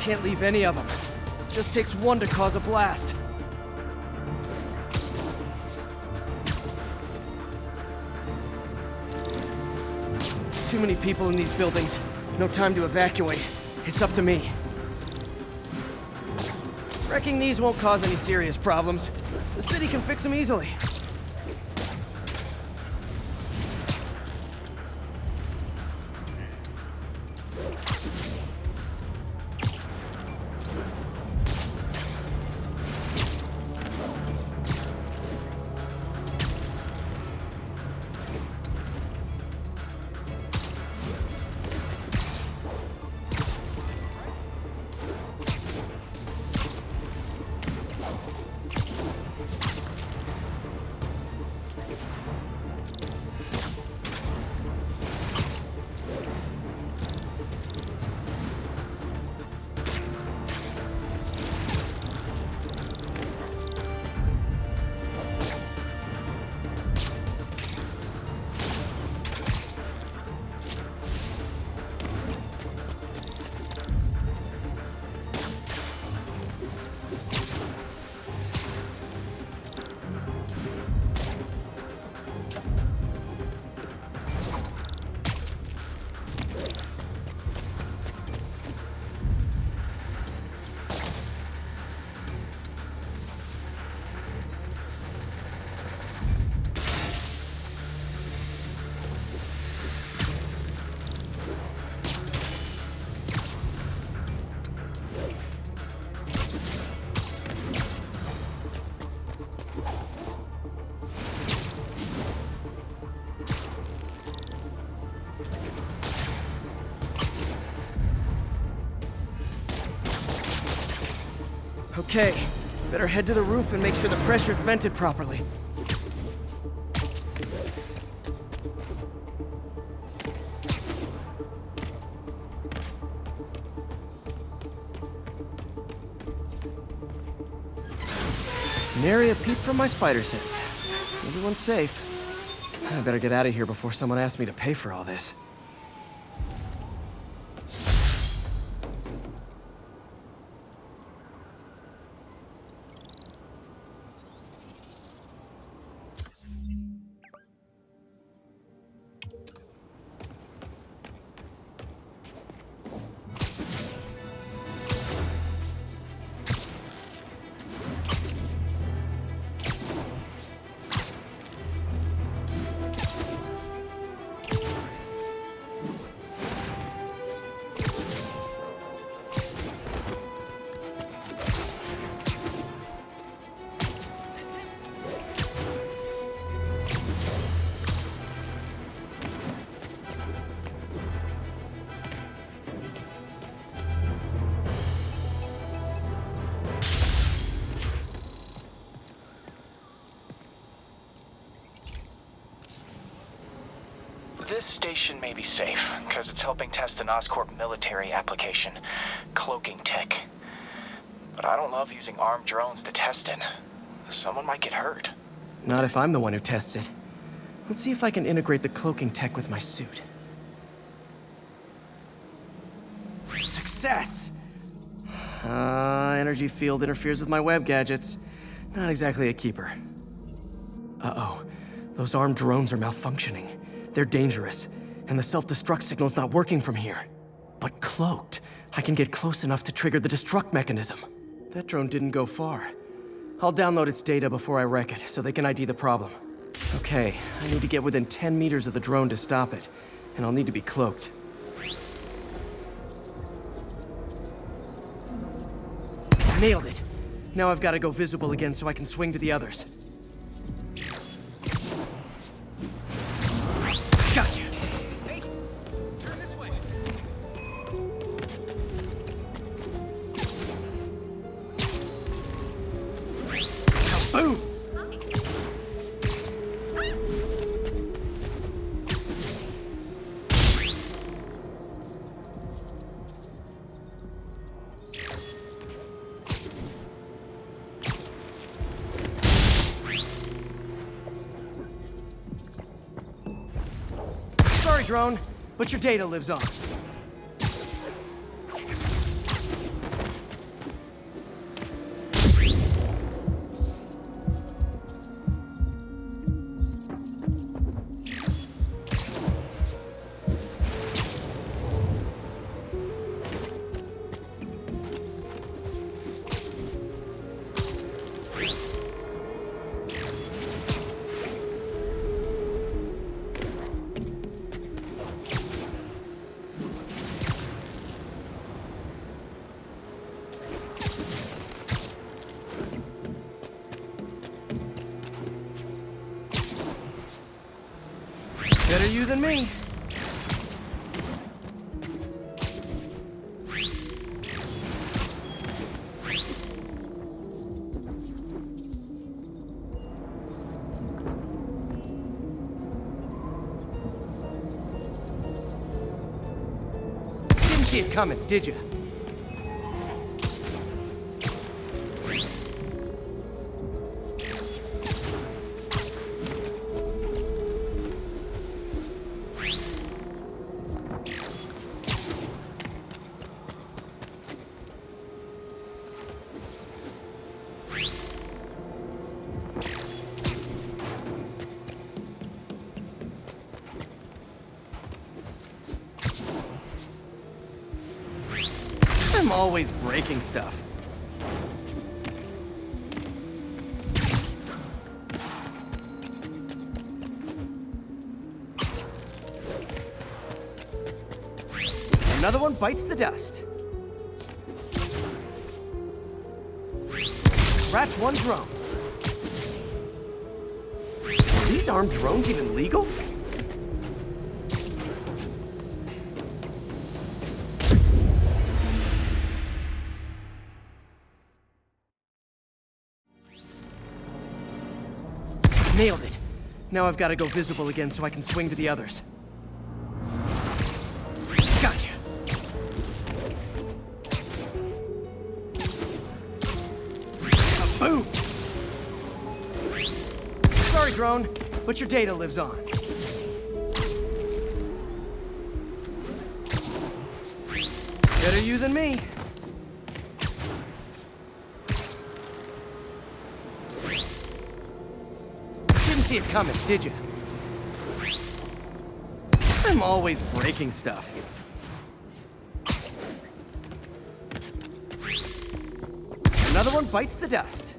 Can't leave any of them. It just takes one to cause a blast. Too many people in these buildings. No time to evacuate. It's up to me. Wrecking these won't cause any serious problems. The city can fix them easily. Okay, better head to the roof and make sure the pressure's vented properly. Nary a peep from my spider sense. Everyone's safe. I better get out of here before someone asks me to pay for all this.
This station may be safe, because it's helping test an Oscorp military application, cloaking tech. But I don't love using armed drones to test it. Someone might get hurt.
Not if I'm the one who tests it. Let's see if I can integrate the cloaking tech with my suit. Success! Energy field interferes with my web gadgets. Not exactly a keeper. Uh-oh. Those armed drones are malfunctioning. They're dangerous, and the self-destruct signal's not working from here. But cloaked, I can get close enough to trigger the destruct mechanism. That drone didn't go far. I'll download its data before I wreck it, so they can ID the problem. Okay, I need to get within 10 meters of the drone to stop it, and I'll need to be cloaked. Nailed it! Now I've got to go visible again so I can swing to the others. Gotcha! Hey, turn this way. Boom! Sorry, drone, but your data lives on. Better you than me. Didn't see it coming, did you? I'm always breaking stuff. Another one bites the dust. Scratch one drone. Are these armed drones even legal?
Now I've got to go visible again so I can swing to the others. Gotcha! Boom! Sorry, drone, but your data lives on. Better you than me. Didn't see it coming, did you? I'm always breaking stuff. Another one bites the dust.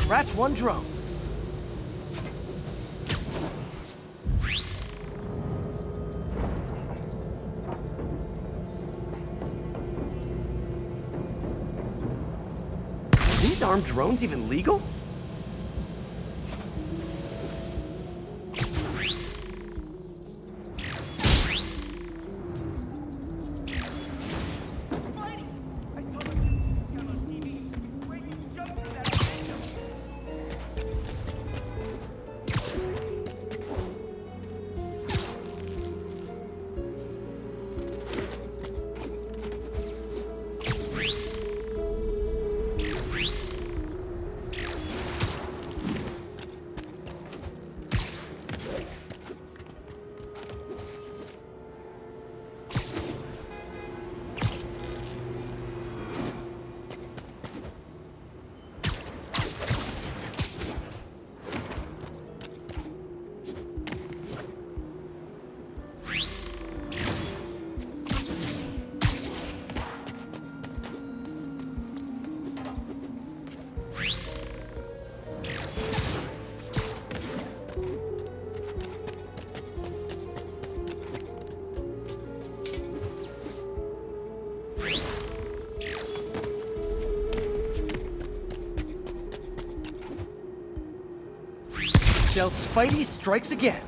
Scratch one drone. Are these armed drones even legal? Stealth Spidey strikes again.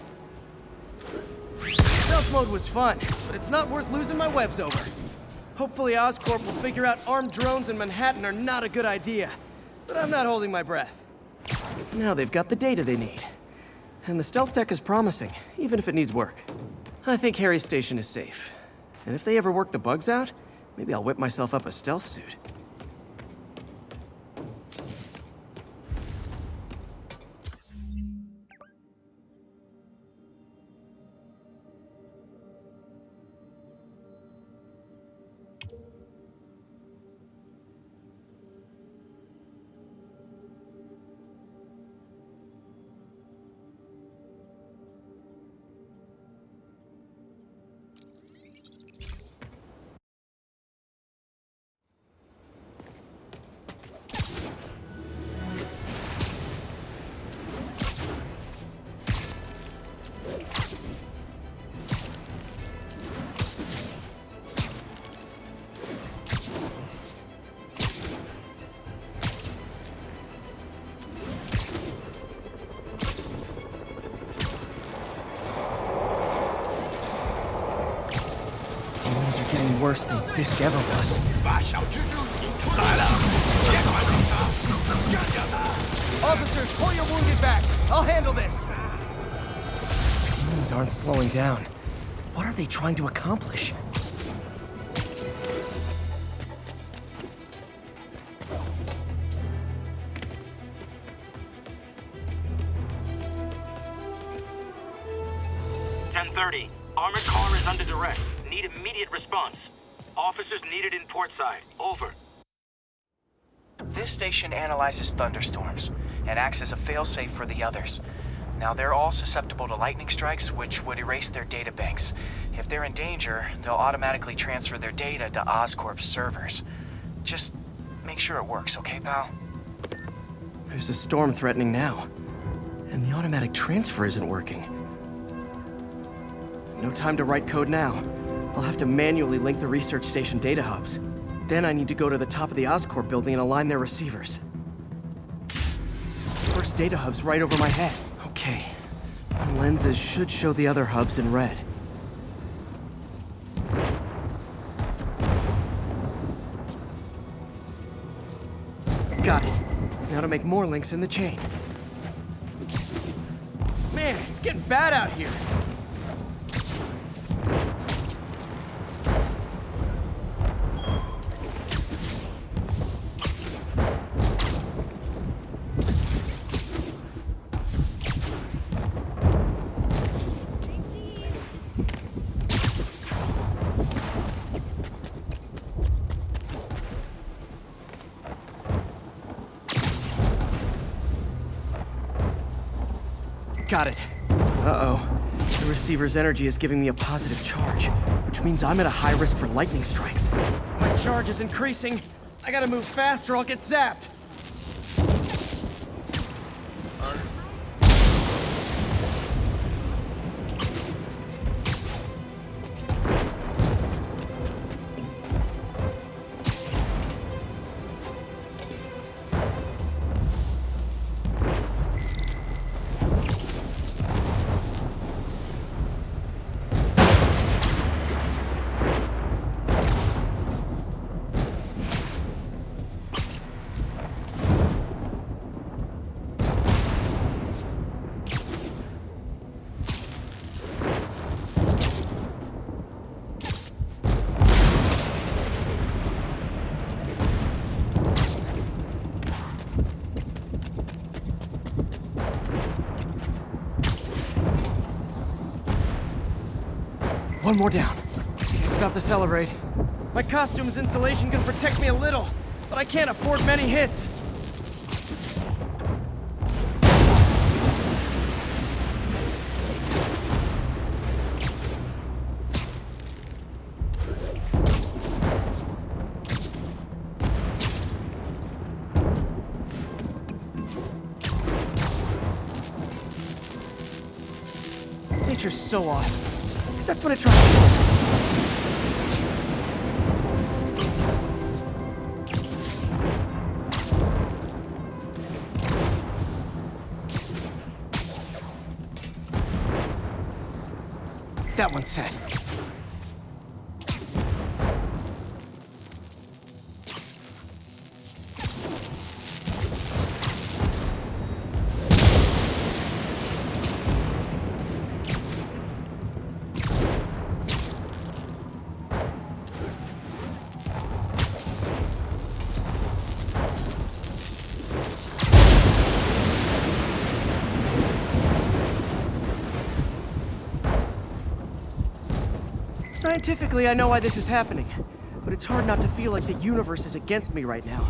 Stealth mode was fun, but it's not worth losing my webs over. Hopefully Oscorp will figure out armed drones in Manhattan are not a good idea. But I'm not holding my breath. Now they've got the data they need. And the stealth tech is promising, even if it needs work. I think Harry's station is safe. And if they ever work the bugs out, maybe I'll whip myself up a stealth suit. Demons are getting worse than Fisk ever was. Officers, pull your wounded back. I'll handle this. Demons aren't slowing down. What are they trying to accomplish?
Armored car is under duress. Need immediate response. Officers needed in portside. Over.
This station analyzes thunderstorms and acts as a failsafe for the others. Now, they're all susceptible to lightning strikes, which would erase their data banks. If they're in danger, they'll automatically transfer their data to Oscorp's servers. Just make sure it works, okay, pal?
There's a storm threatening now, and the automatic transfer isn't working. No time to write code now.
I'll have to manually link the research station data hubs. Then I need to go to the top of the Oscorp building and align their receivers. First data hub's right over my head. Okay. My lenses should show the other hubs in red. Got it. Now to make more links in the chain.
Man, it's getting bad out here.
Got it. Uh-oh. The receiver's energy is giving me a positive charge, which means I'm at a high risk for lightning strikes.
My charge is increasing. I gotta move fast or I'll get zapped.
One more down.
Can't stop to celebrate. My costume's insulation can protect me a little, but I can't afford many hits. Nature's so awesome. Except when it tries to...
That one's set.
Scientifically, I know why this is happening, but it's hard not to feel like the universe is against me right now.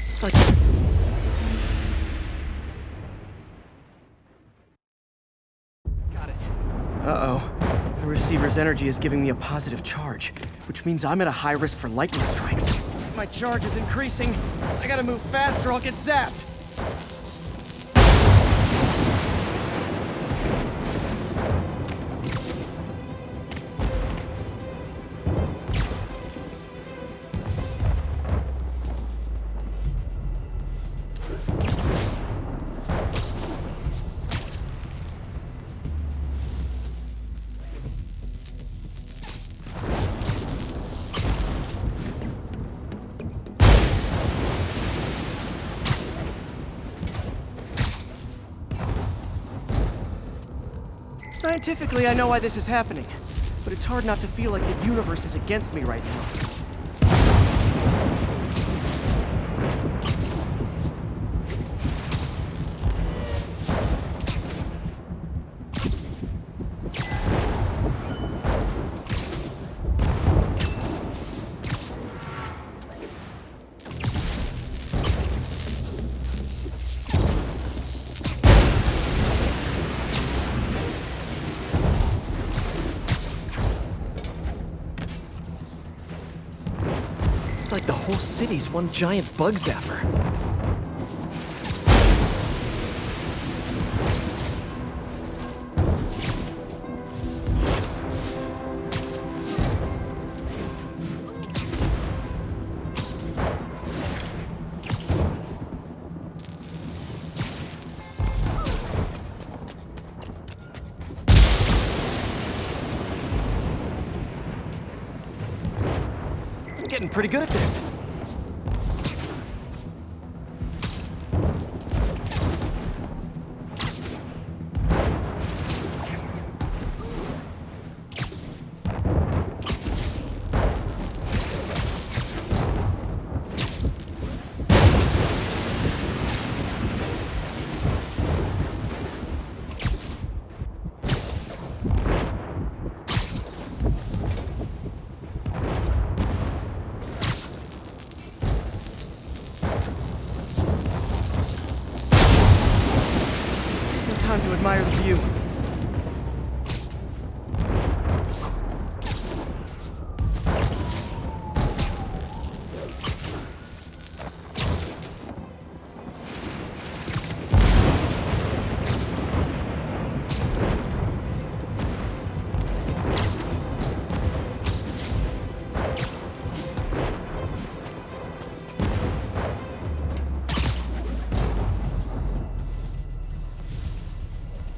It's like... Got it. Uh-oh. The receiver's energy is giving me a positive charge, which means I'm at a high risk for lightning strikes.
My charge is increasing. I gotta move fast or I'll get zapped. Scientifically, I know why this is happening, but it's hard not to feel like the universe is against me right now.
It's like the whole city's one giant bug zapper. I'm getting pretty good at this. No time to admire the view.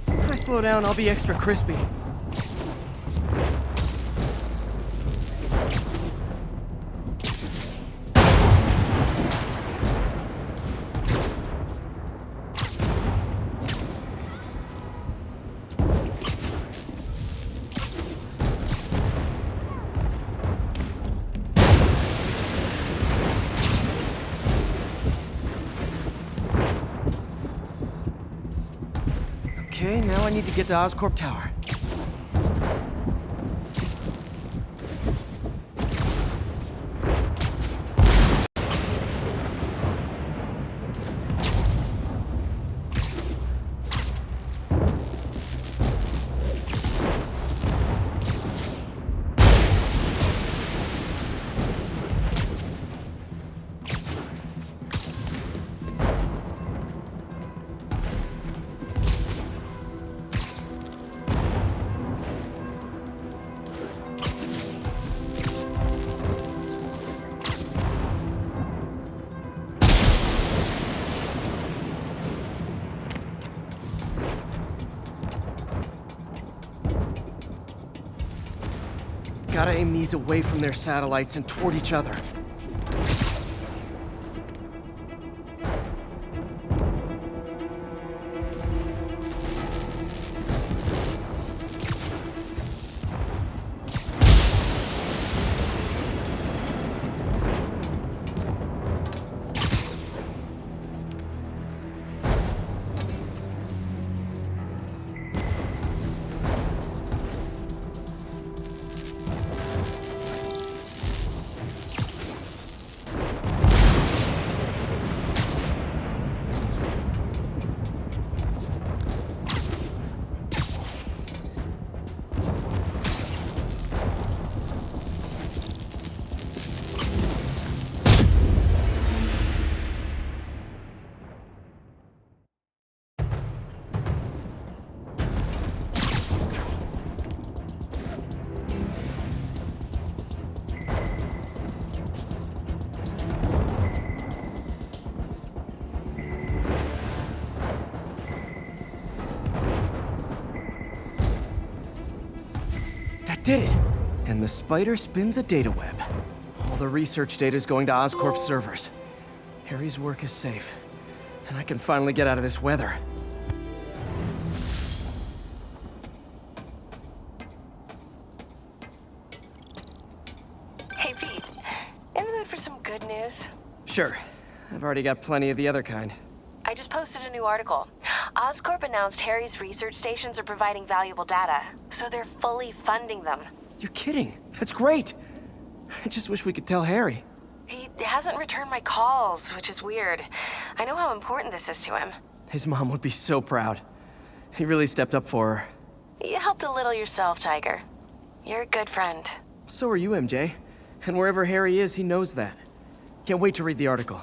If I slow down, I'll be extra crispy. Okay, now I need to get to Oscorp Tower. Gotta aim these away from their satellites and toward each other. Did it! And the spider spins a data web. All the research data is going to Oscorp servers. Harry's work is safe, and I can finally get out of this weather.
Hey, Pete. In the mood for some good news?
Sure. I've already got plenty of the other kind.
I just posted a new article. Oscorp announced Harry's research stations are providing valuable data, so they're fully funding them.
You're kidding. That's great. I just wish we could tell Harry.
He hasn't returned my calls, which is weird. I know how important this is to him.
His mom would be so proud. He really stepped up for her.
You helped a little yourself, Tiger. You're a good friend.
So are you, MJ. And wherever Harry is, he knows that.
Can't wait to read the article.